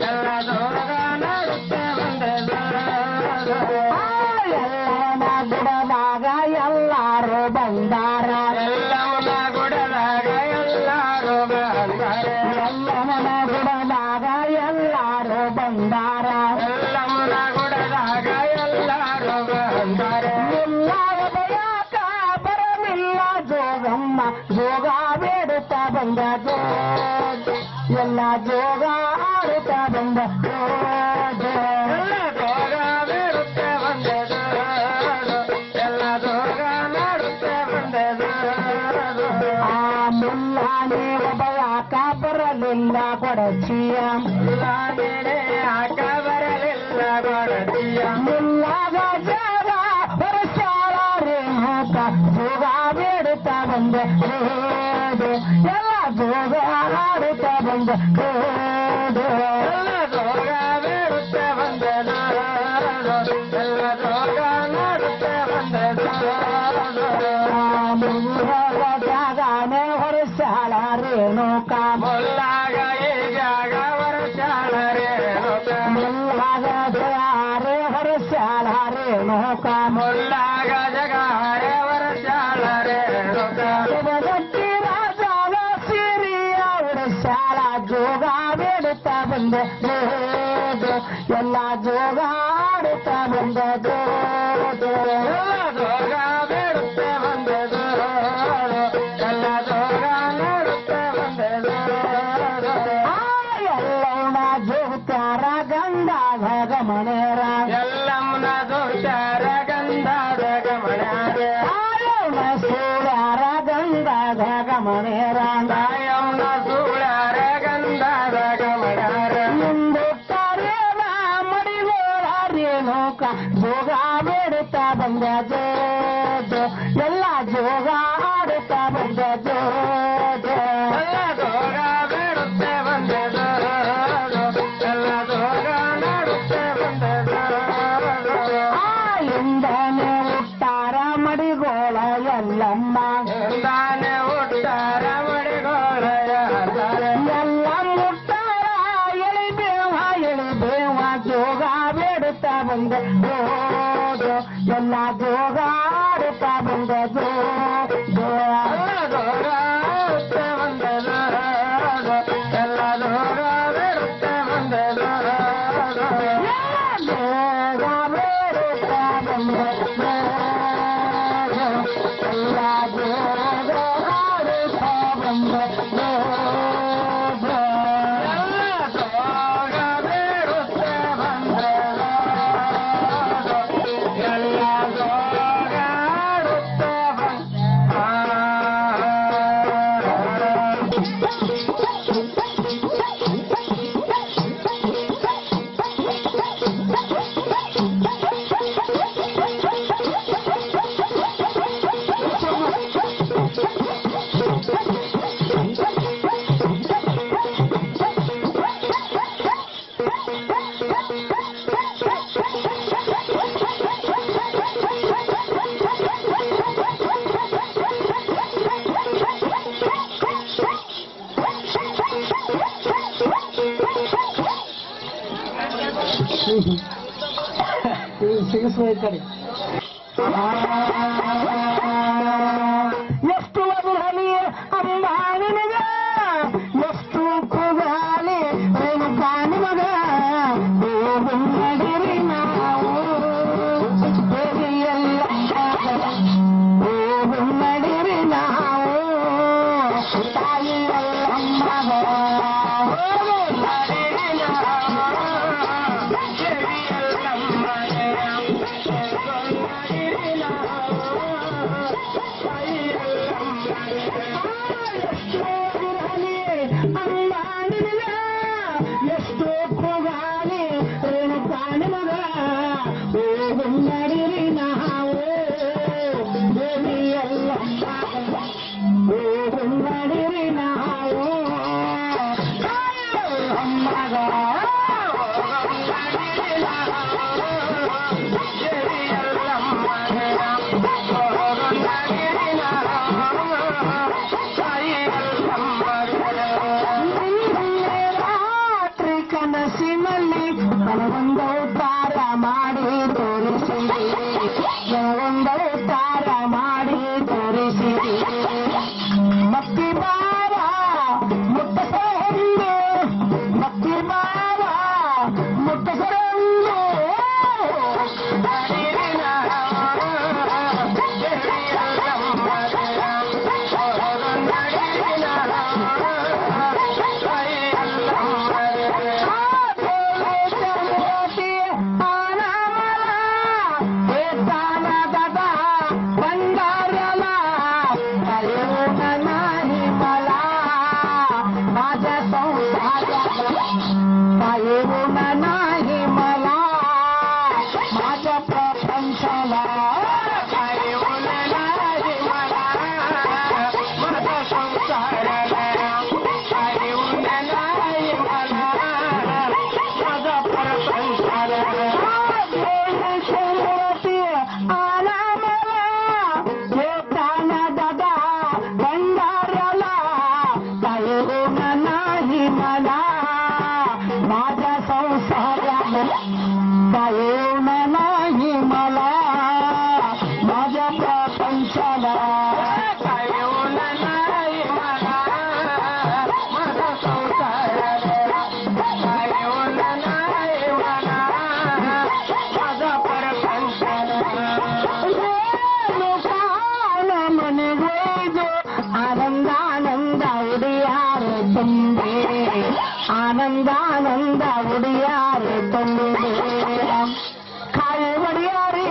ಎಲ್ಲ ಜೋಗ ನಾಡುತ್ತೆ ಬಂದದು ಎಲ್ಲವನ ಗುಡದಾಗ ಎಲ್ಲಾರು ಬಂದಾರ ಎಲ್ಲವನ ಗುಡದಾಗ ಎಲ್ಲಾರು ಬಂದಾರ ಎಲ್ಲವನ ಗುಡದಾಗ ಎಲ್ಲಾರು ಬಂದಾರ ಎಲ್ಲವನ ಗುಡದಾಗ ಎಲ್ಲಾರು ಬಂದಾರ ಎಲ್ಲಾರ ಬಯಾಕ ಬರಲಿಲ್ಲ ಜೋಗಮ್ಮ ಜೋಗ ಬೇಡುತ್ತಾ ಬಂದ ಎಲ್ಲ ಜೋಗ ಆಡುತ್ತಾ ಬಂದ ಎಲ್ಲ ಜೋಗ ಬೇಡುತ್ತೆ ಬಂದದು ಎಲ್ಲ ಜೋಗ ನಾಡುತ್ತೆ ಬಂದದು ಆ ಮುಲ್ಲಾನೆ ಬಯಾಕ ಬರಲಿಲ್ಲ ಕೊಡಚಿಯ ಮುಲ್ಲಾನೆ ಆಕ ಬರಲಿಲ್ಲ ಕೊಡಚಿಯ ಮುಲ್ಲಾಗ ಜಾಗ ಹೊರಸಾಲ ರೇಣುಕ ಜೋಗ ಬೇಡುತ್ತಾ ಬಂದ ಎಲ್ಲ ಜೋಗ ಆಡುತ್ತಾ ಬಂದ ಎಲ್ಲ ಜೋಗ ಬೇಡುತ್ತೆ ಬಂದದು ಎಲ್ಲ ಜೋಗ ನಾಡುತ್ತೆ ಬಂದದು ಮುಲ್ಲಾಗ ಜಾಗನೆ ಹೊರಸಾಲ ರೇಣುಕ ಮುಲ್ಲಾಗ ಈ ಜಾಗ ಹೊರಸಾಲ ರೇಣುಕ ಮುಲ್ಲಾಗ ಜಗಾರೆ ಹೊರಸಾಲ ರೇಣುಕ ಮುಲ್ಲಾಗ ಜಗಾರೆ ಹೊರಸಾಲ ರೇಣುಕ ಗಟ್ಟಿ ರಾಜಾಗ ಸಿರಿಯ ಹೊರಸಾಲ ಜೋಗ ಬೇಡುತ್ತಾ ಬಂದ ಎಲ್ಲ ಜೋಗ ಆಡುತ್ತಾ ಬಂದದು ಎಲ್ಲ ಜೋಗ ಬೇಡುತ್ತೆ ಬಂದದು ಎಲ್ಲ ಜೋಗ ನಾಡುತ್ತೆ ಬಂದದು ಎಲ್ಲವನ ಜೋಗ್ತಾರ ಗಂಧಾದ ಗಮನೇರ ಎಲ್ಲಮ್ಮನ ಜೋಗ್ತಾರ ಗಂಧಾದ ಗಮನೇರ ಆಯವ್ನ ಸೂಳ್ಯಾರ ಗಂಧಾದ ಗಮನೇರ ಆಯವ್ನ ಸೂಳ್ಯಾರ ಗಂಧಾದ ಗಮನೇರ ಮುಂದುತ್ತಾರೇನ ಮಡಿಗೋಳ ರೇಣುಕ ಜೋಗ ಬೇಡುತ್ತಾ ಬಂದ ಎಲ್ಲ ಜೋಗ ಆಡುತ್ತಾ ಬಂದ ಎಲ್ಲ ಜೋಗ ಬೇಡುತ್ತೆ ಬಂದದು ಎಲ್ಲ ಜೋಗ ನಾಡುತ್ತೆ ಬಂದದು ಇಂದಾನೆ ಹುಟ್ಟಾರ ಮಡಿಗೋಳ ಎಲ್ಲಮ್ಮ ಇಂದಾನೆ ಹುಟ್ಟಾರ ಮಡಿಗೋಳ ಎಲ್ಲ ಮುಟ್ಟಾರ ಎಳಿಬೇವ ಜೋಗ ಬೇಡುತ್ತಾ ಬಂದ ಎಲ್ಲ ಜೋಗ ಆಡುತ್ತಾ ಬಂದ ಎಲ್ಲ ಜೋಗ ಆಡುತ್ತೆ ಬಂದದು ಎಲ್ಲ ಜೋಗ ಬೇಡುತ್ತೆ ಬಂದದು ಜೋಗ ಬೇಡುತ್ತಾ ಬಂದ ಎಲ್ಲ ಜೋಗ ಆಡುತ್ತಾ ಬಂದ ಸಿಗಿಸ್ಬೇಕರಿ ಎಷ್ಟು ಅದುರಲಿ ಅಂಬಾನಿಮಗ ಎಷ್ಟು ಕೂಗಾಲಿ ರೇಣುಕಾನಿ ಮಗ ನಡಿರಿ ನಾವು ನಡಿರಿ ನಾವು ತಾಯಿಯಲ್ಲಮ್ಮಗ ಎಷ್ಟು ಕೂಗಾಲಿ ರೇಣುಕಾನಿ ಮಗ ನಡಿರಿ ನಾವು ನಡಿರಿ ನಾವು ಅಮ್ಮಗ ರಾತ್ರಿ ಕನಸಿನಲ್ಲಿ ನನಗೊಂದು ತಾರ ಮಾಡಿ ತೋರಿಸಿರಿ ನನಗೊಂದು ತಾರ ಮಾಡಿ ತೋರಿಸಿರಿ ಭಕ್ತಿ ಬಾರ ಮುಟ್ಟಸರೆಂದು ಭಕ್ತಿ ಬಾರ ಮುಟ್ಟಸರೆಂದು नाही मला माझ्या प्रपंचाला नाही मला माझ्या संसाराला नाही मला माझ्या प्रपंचाला आला मला येताना दादा भंडाऱ्याला काही नाही मला माझ्या संसाराला काही नाही मला माझ्या प्रपंचाला काही नाही मला माझ्या संसाराला काही नाही मला माझ्या प्रपंचाला लोकान मने गोजो आनंदानंद उडियारे ತುಂಬೆ ಆನಂದಾನಂದ ಉಡಿಯಾರೆ ತಂದೆ ಕಾಯಿ ಒಡಿಯಾರಿ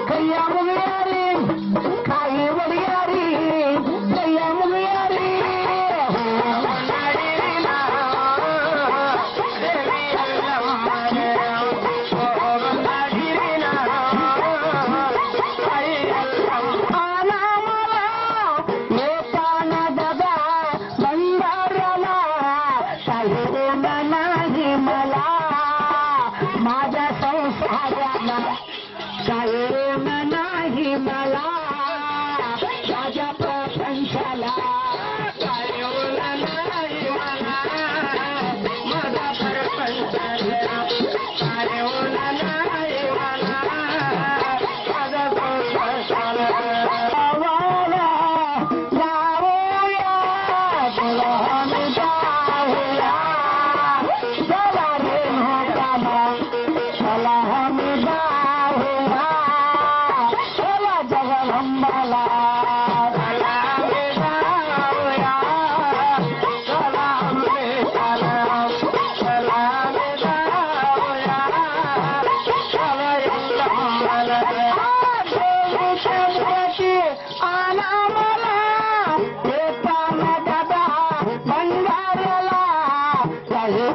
ಕೈಯ ಮುಗಿಯಾರಿ ಕಾಯಿ ಒಡಿಯಾರಿ ಕೈಯ ಮುಗಿಯಾರಿ माझ्या संसाराला काही नाही मला माझ्या प्रपंचाला काही नाही मला माझ्या प्रपंचाला काही नाही मला माझ्या संसाराला जाऊया तुला आम्ही जाऊया चला रे मोठा चला आम्ही जाऊया चला जगदंबाला चला आम्ही जाऊया चला आम्ही चला चला आम्ही जाऊया चला जगदंबाला देवीच्या मुलाची आला मला येताना दादा भंडाऱ्याला काही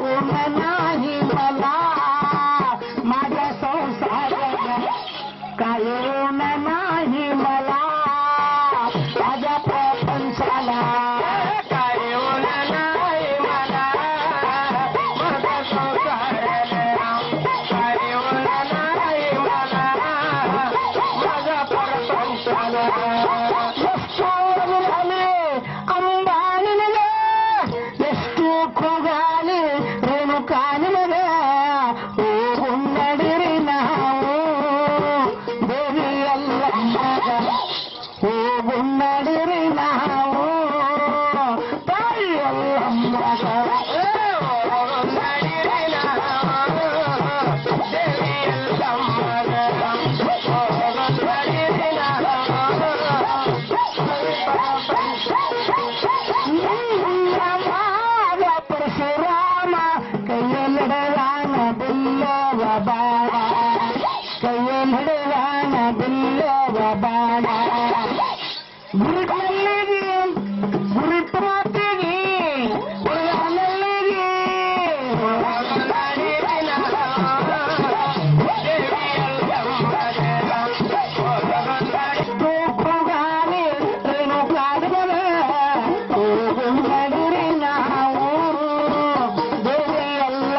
नाही मला माझ्या संसाराला काही नाही मला माझ्या प्रपंचाला काही नाही मला माझ्या संसाराला काही नाही मला माझ्या प्रपंचाला ಅಂಬಾನಿನಗ ಎಷ್ಟು ಕೂಗಾಲಿ ರೇಣುಕಾನಿ ಮಗ ನಡಿರಿ ನಾವು ಕೈಯಲ್ಲಿ ಹಿಡಿದಾನ ಬಿಲ್ಲವ ಬಾಣ ಗುರುಕಲ್ಲಿಗೆ ಗುರುತು ಮಾತಿಗೆ ಉಳಿದಲ್ಲಿಗೆ ತೂಪುಗಾಲಿ ರೇಣು ಕಾಡಿದವ ತೂಗುಂಬಗಿರಿ ನಾವು ದೇವಿಯಲ್ಲ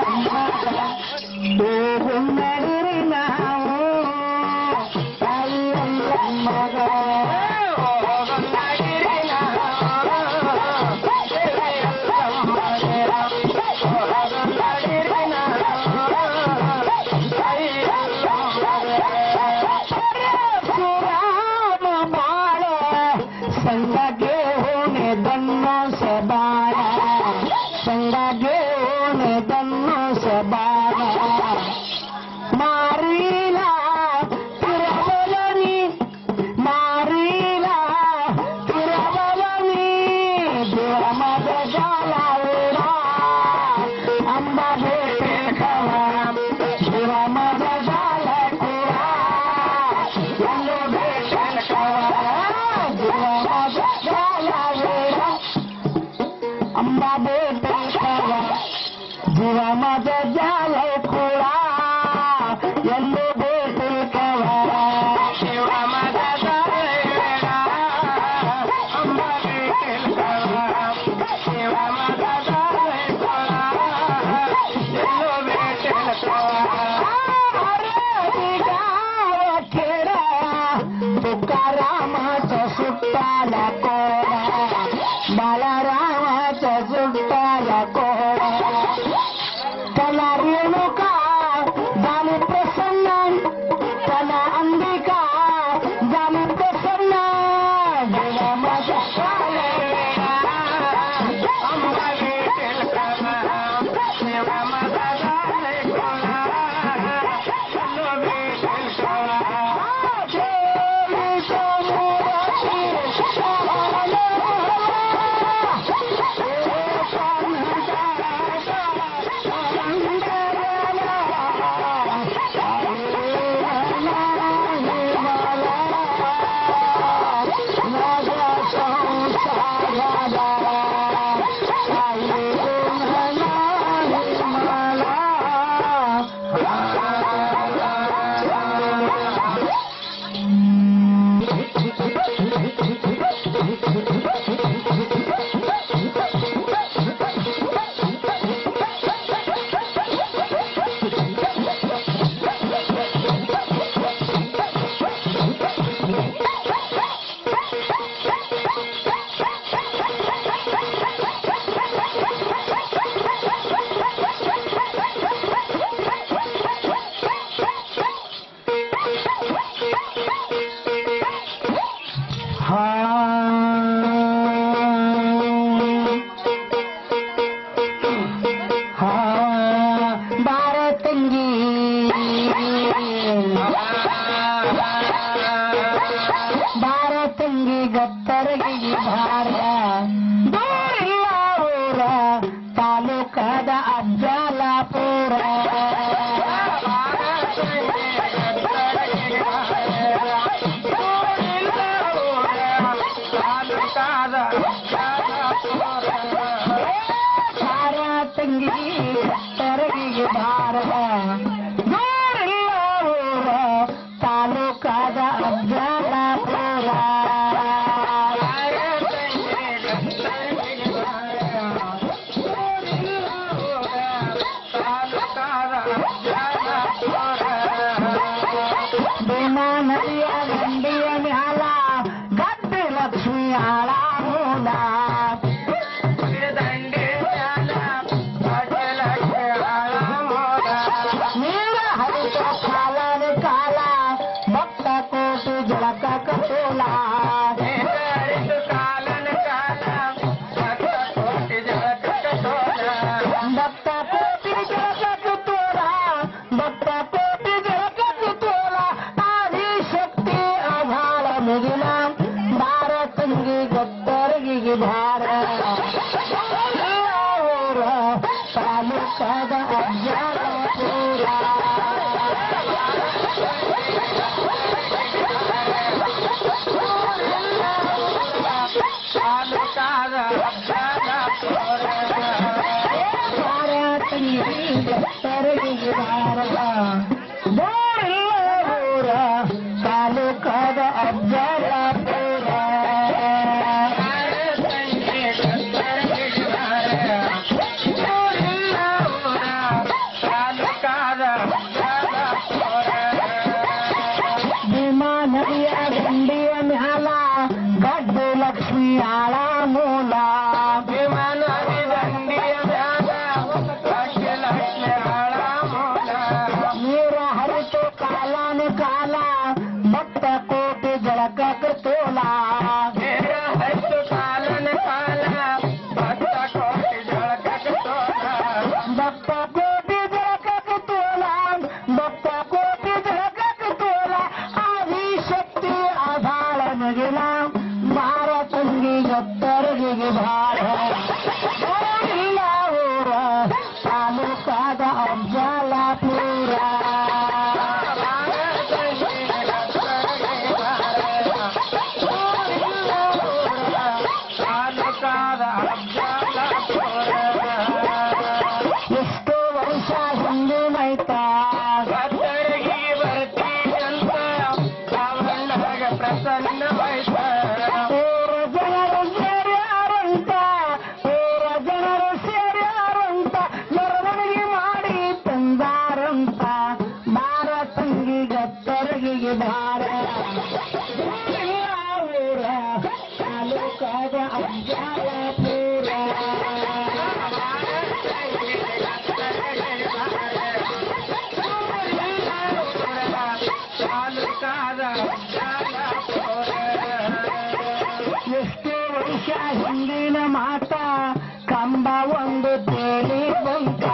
ತೂಗುಂಬಗಿರಿ ನಾವು ತಾಯಿಯಲ್ಲ ಮಗ संगा होने दन्नों से बारा संगा होने दन्नों से बारा मारीला तिरवलनी मारीला तिरवलनी देवा मद जाला उड़ा अंबा बेटे खवा देवा मद जाला उड़ा यल्लो बेटे खवा अंबा बेटे खवा जीवा मज जाल खुड़ा यल्लो बेटे खवा जीवा मज जाल अंबा बेटे खवा जीवा मज जाल खुड़ा यल्लो बेटे खवा खेड़ा तुकारामाचा सुट्टाला कोडा बालारामाचा सुट्टाला कोडा त्याला रेणुका झाली प्रसन्न त्याला अंबिका झाली प्रसन्न देवा माझा अंबा बेटेल खवा देवा माझा झाले कोडा यल्लो बेटेल खवा ಭಾರತಂಗಿ ಗತ್ತರಗಿ ಭಾರ ದೂರಿಲ್ಲ ಊರ ತಾಲೂಕದ ಅಜ್ಜಲಾಪುರ ಭಾರತಂಗಿ ಗತ್ತರಗಿ ಭಾರ ದೂರಿಲ್ಲ ಊರ ತಾಲೂಕದ ಅಜ್ಜಲಾಪುರ ಭೀಮಾ ನದಿಯ ದಂಡಿಯ ಮ್ಯಾಲ ಗದ್ದೆ ಲಕ್ಷ್ಮಿ ಆಳ ಮೂಲ ನೀರ ಹರಿತ ಕಾಲನ ಕಾಲ ಭಕ್ತ ಕೋಟಿ ಜಳಕ ಕಟೋಲ ಭಕ್ತ ಕೋಟಿ ಜಳಕ ಕಟೋಲ ಭಕ್ತ ಕೋಟಿ ಜಳಕ ಕಟೋಲ ಆದಿ ಶಕ್ತಿ ಆಧಾರ ಮುಗಿಲ ಭಾರತಂಗಿ ಗತ್ತರಗಿ ಭಾರ ಗತ್ತರಿಗೆ ಬಾರ ಊರ ತಾಲೂಕಾದ ಅಜ್ಜಲಾಪುರ ಭೀಮಾ ನದಿಯ ದಂಡಿಯ ಮ್ಯಾಲ ಗಡ್ಡು ಲಕ್ಷ್ಮಿ ಆಳ ಮೂಲ ಭೀಮಾ ನದಿ ದಂಡಿಯ ಮ್ಯಾಲ ಗಡ್ಡು ಲಕ್ಷ್ಮಿ ಆಳ ಮೂಲ ನೀರ ಹರಿತು ಕಾಲಾನ ಕಾಲ ಭಕ್ತ ಕೋಟಿ ಜಳಕ ತೋಲ ನೀರ ಹರಿತು ಕಾಲನ ಕಾಲ ಭಕ್ತ ಕೋಟಿ ಜಳಕ ತೋಲ ಭಕ್ತ ಕೋಟಿ ಜಳಕ ತೋಲ ಭಕ್ತ ಕೋಟಿ ಜಳಕ ತೋಲ ಆದಿ ಶಕ್ತಿ ಆಧಾಳ ನಗಿಲ ಬಾರ ತಂಗಿ ಗತ್ತರಿಗೆ ಭಾರ ಇಲ್ಲ ಊರ ತಾಲೂಕಾದ ಅಜ್ಜಲಾಪುರ ಎಷ್ಟೋ ವರ್ಷ ಹಿಂದೆ ಮೈತಾ ಗತ್ತರಿಗೆ ಬರ್ತೀನಂತ ಅವಣ್ಣಗ ಪ್ರಸನ್ನ ಮೈತ ಊರ ಜನರು ಸೇರ್ಯಾರಂತ ಊರ ಜನರು ಸೇರ್ಯಾರಂತ ಮೆರವಣಿಗೆ ಮಾಡಿ ತಂದಾರಂತ ಬಾರ ತಂಗಿ ಗತ್ತರಿಗೆ ಭಾರ ಊರ ತಾಲೂಕಾದ ಅಜ್ಜಲಾಪುರ ಎಷ್ಟೋ ವರ್ಷ ಹಿಂದಿನ ಮಾತ ಕಂಬ ಒಂದು ತೇಲಿ ಬಂತ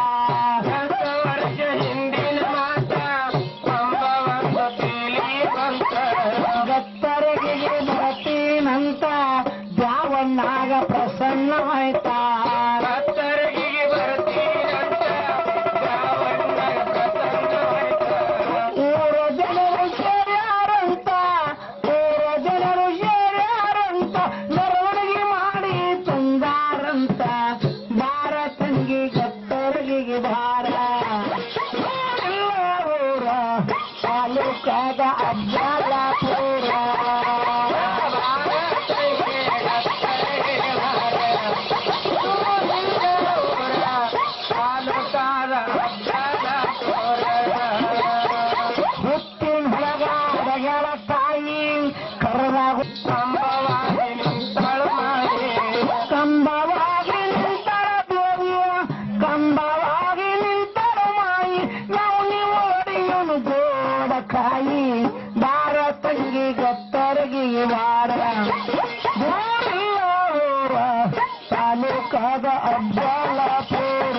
ವರ್ಷ ಹಿಂದಿನ ಮಾತ ಕಂಬ ಒಂದು ತೇಲಿ ಬಂತ ಗತ್ತರಿಗೆ ಬರ್ತೀನಂತ ದ್ಯಾವಣ್ಣಾಗ ಪ್ರಸನ್ನವಾಯ್ತಾ ಗತ್ತರಿಗೆ ಬರ್ತೀನಂತ ದ್ಯಾವಣ್ಣಾಗ ಪ್ರಸನ್ನವಾಯ್ತಾ ಊರ ಜನರು ಸೇರ್ಯಾರಂತ ಊರ ಜನರು ಸೇರ್ಯಾರಂತ ಮೆರವಣಿಗೆ ಮಾಡಿ ತಂದಾರಂತ ಬಾರ ತಂಗಿ ಗತ್ತರಿಗೆ ಭಾರ ಊರ ತಾಲೂಕಾದ ಅಜ್ಜಲಾಪುರ ಹುಟ್ಟಿನ ಹೊರಗ ಅಡಗಳ ತಾಯಿ ಕರದಾಗ ಕಂಬವಾಗಿ ನಿಂತಳ ಮಾಡಿ ಕಂಬವಾಗಿ ನಿಂತಳ ದೇವಿಯ ಕಂಬವಾಗಿ ನಿಂತಳ ಮಾಯಿ ನಾವು ನೀವು ಒಡೆಯನು ಜೋಡ ಕಾಯಿ ಬಾರ ತಂಗಿ ಗತ್ತರಿಗೆ ಬಾರ ಊರ ತಾಲೂಕಾದ ಅಜ್ಜಲಾಪುರ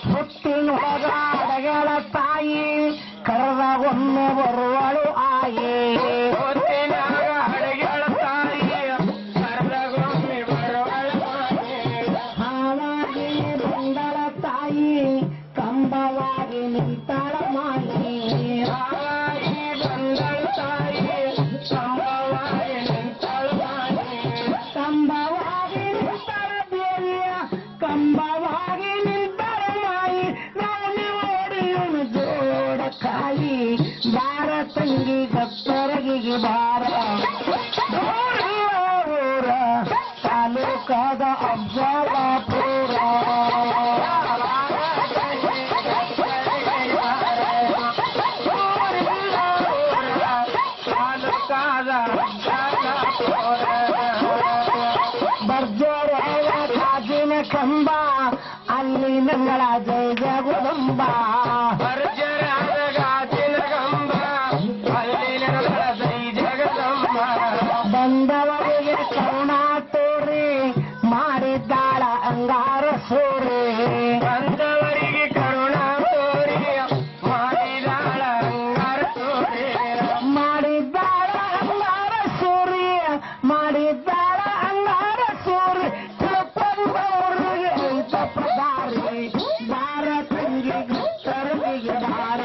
ಹುಟ್ಟಿನೊಳಗ ಅಡಗಳ ತಾಯಿ ಕರೆದಾಗ ಒಮ್ಮೆ ಬರುವಳು ಆಯಿ ಹುಟ್ಟಿನಾಗ ಅಡಗಳ ತಾಯಿ ಕರೆದಾಗ ಒಮ್ಮೆ ಬರುವಳು ಹಾವಾಗಿ ಬಂದಳ ತಾಯಿ ಕಂಬವಾಗಿ ನಿಂತಳ ಮಾಯಿ ಹಾಗಾಗಿ ಬಂದಳ ತಾಯಿ ಕಂಬವಾಗಿ ನಿಂತಳ ಮಾಯಿ ಕಂಬವಾಗಿ ನಿಂತಳ ದೇವಿಯ ಕಂಬವಾಗಿ ನಿಂತಳ ಮಾಯಿ ನಾವು ಓಡಿಯನು ಜೋಡ ಕಾಯಿ ಬಾರ ತಂಗಿ ಗತ್ತರಿಗೆ ಬಾರ ಊರ ತಾಲೂಕಾದ ಅಜ್ಜಲಾಪುರ ಬರ್ಜರಾಯ ಕಾಜಿನ ಕಂಬ ಅಲ್ಲಿ ನಂಗಳ ಜಯ ಜಗುದಂಬ ಬರ್ಜರಾದ ಗಾಜಿನ ಕಂಬ ಅಲ್ಲಿ ನಂಗಳ ಜಯ ಜಗದಂಬ ಬಂದವರಿಗೆ ಕರುಣ ತೋರಿ ಮಾಡಿದ್ದಾಳ ಅಂಗಾರ ಸೂರಿ ಬಂದವರಿಗೆ ಕರುಣ ತೋರಿ ಮಾಡಿದಾಳ ಅಂಗಾರ ಸೂರಿ ಮಾಡಿದ್ದಾಳ ಅಂಗಾರ ಸೂರಿ ಮಾಡಿದ್ದಾಳ ಅಂಗಾರ ಸೂರಿ ತಿಳ್ಕೊಂಡವ್ರಿಗೆ ಅಂತ ಪ್ರದಾರಿ ಬಾರ ತಂಗಿ ಗತ್ತರಿಗೆ ಬಾರ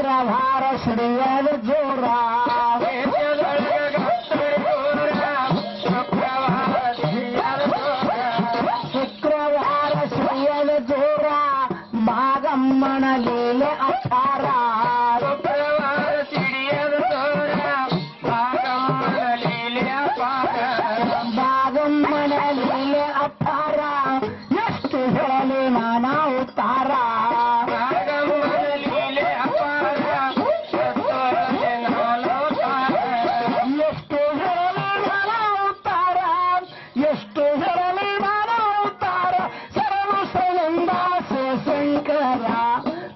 ಶುಕ್ರವಾರ ಸಿಡಿಯದ ಜೋರ ಶುಕ್ರವಾರ ಸಿಡಿಯದ ಜೋರ ಭಾಗಮ್ಮನ ಲೀಲೆ ಅಪಾರ ಶುಕ್ರವಾರ ಸಿಡಿಯದ ಜೋರ ಭಾಗಮ್ಮನ ಲೀಲೆ ಅಪಾರ ಭಾಗಮ್ಮನ ಲೀಲೆ ಅಪಾರ ಎಷ್ಟು ಹೇಳಲಿ ನಾನಾ ಉತ್ತಾರ ಭಾಗಮ್ಮನ ಲೀಲೆ ಅಪಾರ ಎಷ್ಟು ಹೇಳಲಿ ನಾನಾ ಉತ್ತಾರ ಎಷ್ಟು ಹೇಳಲಿ ನಾನಾ ಉತ್ತಾರ ಶರಣು ಶರಣಂದಾಸೆ ಶಂಕರ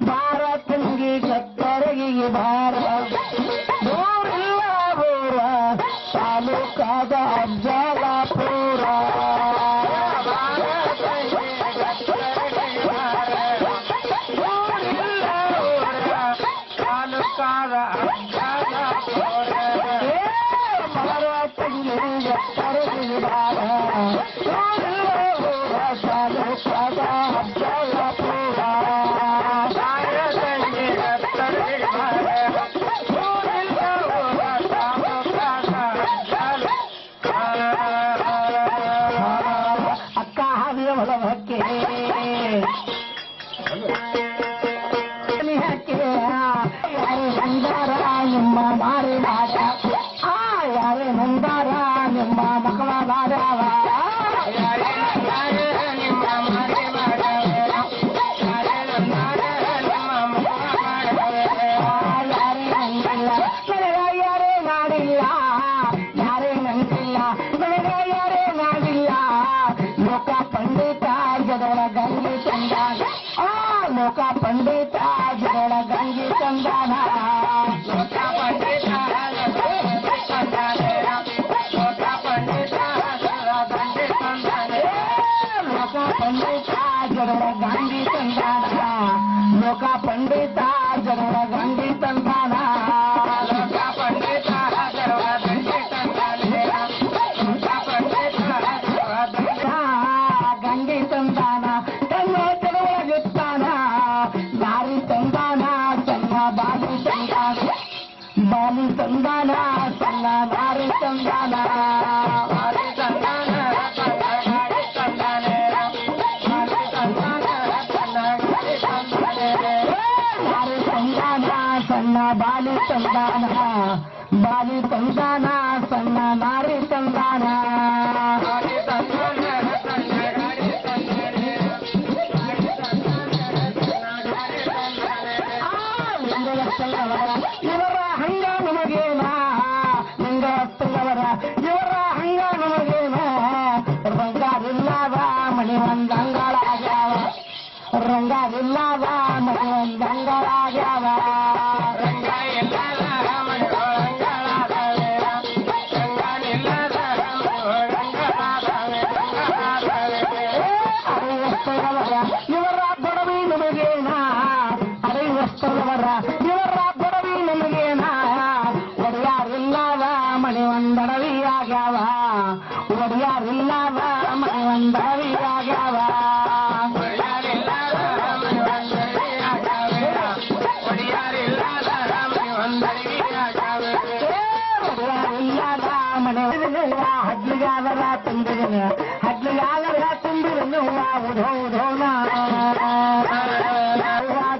ಭಾರತಂಗಿ ಕತ್ತರಗಿಗೆ ಭಾರ ಊರಿಲ್ಲ ಊರ ತಾಲೂಕಾದ ಅಜ್ಜಲಾಪುರ ಅಕ್ಕ ಹಾವಿಯ ಹೊಲಕ್ಕೆ ಯಾರೇ ನಂದಾರ ನಿಮ್ಮ ಮಾರಿ ಮಾಡ ಯಾರೇ ನಂದಾರ ನಿಮ್ಮ ಮಕ್ಕಳ ಬಾಡವ ಯಾರೇ ನಾಡಿಲ್ಲ ಯಾರೇ ನಂಗಿಲ್ಲ ನನಗ ಯಾರೇ ನಾಡಿಲ್ಲ ಲೋಕ ಪಂಡಿತ ಜಗಳ ಗಂಗಿ ಚಂದಾನ ಲೋಕ ಪಂಡಿತ ಜಗಳ ಗಂಗಿ ಚಂದಾನ ಲೋಕ ಪಂಡಿತ ಲೋಕ ಪಂಡಿತ ಲೋಕ ಪಂಡಿತ ಜಗಳ ಗಂಗಿ ಚಂದಾನ ಲೋಕ ಪಂಡಿತ ಜಗಳ ಗಂಗಿ ಚಂದಾನ ಲೋಕ ಪಂಡಿತ ಜಗಳ ಗಂಗಿ ಗಂಗಿ ತಂದಾನ ತನ್ನ ಜಗಳಗಿತ್ತಾನ ನಾರಿ ತಂದಾನ ಸಣ್ಣ ಬಾಲಿ ತಂದಾನ ಬಾಲಿ ತಂದಾನ ಸಣ್ಣ ನಾರಿ ತಂದಾನ ಬಾಲಿ ತಂದಾನ ಸಣ್ಣ ನಾರಿ ತಂದಾನ ಬಾಲಿ ತಂದಾನ ಸಣ್ಣ ನಾರಿ ತಂದಾನ ನಾರಿ ತಂದಾನ ಸಣ್ಣ ಬಾಲಿ ತಂದಾನ ಬಾಲಿ ತಂದಾನ ಸಣ್ಣ ನಾರಿ ತಂದಾನ ಬಾಲಿ ತಂದಾನ ಇವರ ಹಂಗ ನಮಗೇನ ಲಿಂಗತ್ತವರ ಇವರ ಹಂಗ ನಮಗೇನ ರಂಗಾರಿಲ್ಲದ ಮಣಿ ಒಂದಂಗಳಾಗ್ಯಾವ ರಂಗಾರಿಲ್ಲದ ಮಣಿ ಒಂದಂಗಳಾಗ್ಯಾವ ರಂಗ ಇಲ್ಲದ ಮಣಿ ಇವರ ಬಡವಿ ನಮಗೇನ ಅರಿವಸ್ತವರ ಇವರ ಬಡವಿ ನಮಗೇನ ಒಡೆಯಾರಿಲ್ಲದ ಮಣಿ ಒಂದಡವಿ ಆಗ್ಯಾವ ಒಡೆಯಾರಿಲ್ಲದ ಮಣಿ ಒಂದಡವಿ ಆಗ್ಯಾವ ಒಡೆಯಾರಿಲ್ಲದ ಮಣಿ ಹಡ್ಲಿಗಾದರ ತುಂಬಿದನು ಹಡ್ಲಿಗಾದರ ತುಂಬಿದನು ಉಧೋ ಉಧೋನ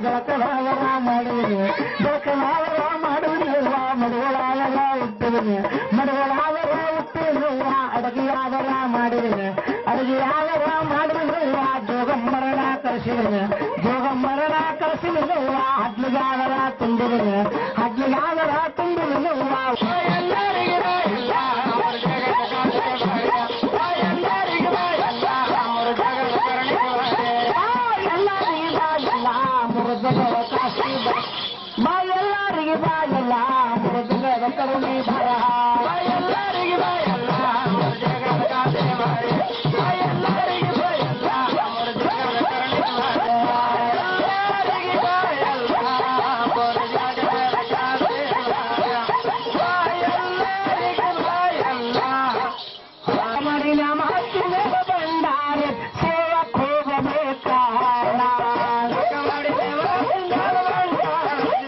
ಜಳಕಲಾಗರ ಮಾಡಿದನು ಜಳಕಲಾಗರ ಮಾಡುವುದಿಲ್ಲ ಮಡುಗಳಾಗರ ಹುಟ್ಟಿದನು ಮಡುಗಳಾಗರ ಹುಟ್ಟಿದ್ರು ಅಡಗಿಯಾಗರ ಮಾಡಿದನು ಅಡಗಿಯಾಗರ ಮಾಡಿದ್ರು ಜೋಗಮ್ಮರಣ ಕಳಿಸಿದನು ಜೋಗಮ್ಮರಣ ಕಳಿಸಿದನು ಹಡ್ಲಿಗಾಗರ ತುಂಬಿದನು ಹಡ್ಲಿಗಾಗರ ತುಂಬಿದನು ಬಾಯೆಲ್ಲರಿಗೆ ಬಾಯಲ್ಲ ಮೃದಗದ ಕರುಣಿ ಬರ ಬಾಯೆಲ್ಲರಿಗೆ ಬಾಯಲ್ಲ ಮೃದಗದ ಕಾಸೆ ಮಾರಿ ಬಾಯೆಲ್ಲರಿಗೆ ಬಾಯಲ್ಲ ಮೃದಗದ ಕರುಣಿ ಬರ ಬಾಯೆಲ್ಲರಿಗೆ ಬಾಯಲ್ಲ ಮೃದಗದ ಕಾಸೆ ಬಾಯೆಲ್ಲರಿಗೆ ಬಾಯಲ್ಲ ಮರಿನ ಮಾತಿನ ಬಂಡಾರೆ ಸೇವಕ್ಕೆ ಹೋಗಬೇಕಾ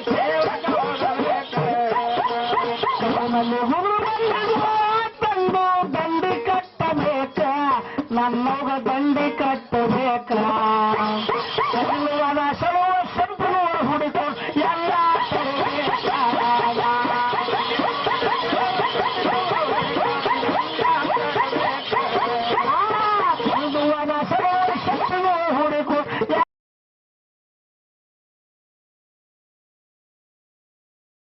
ಸೇವ ನಮ್ಮಲ್ಲಿ ಹುರು ತಂದು ದಂಡಿ ಕಟ್ಟಬೇಕ ನನ್ನಗ ದಂಡಿ ಕಟ್ಟಬೇಕ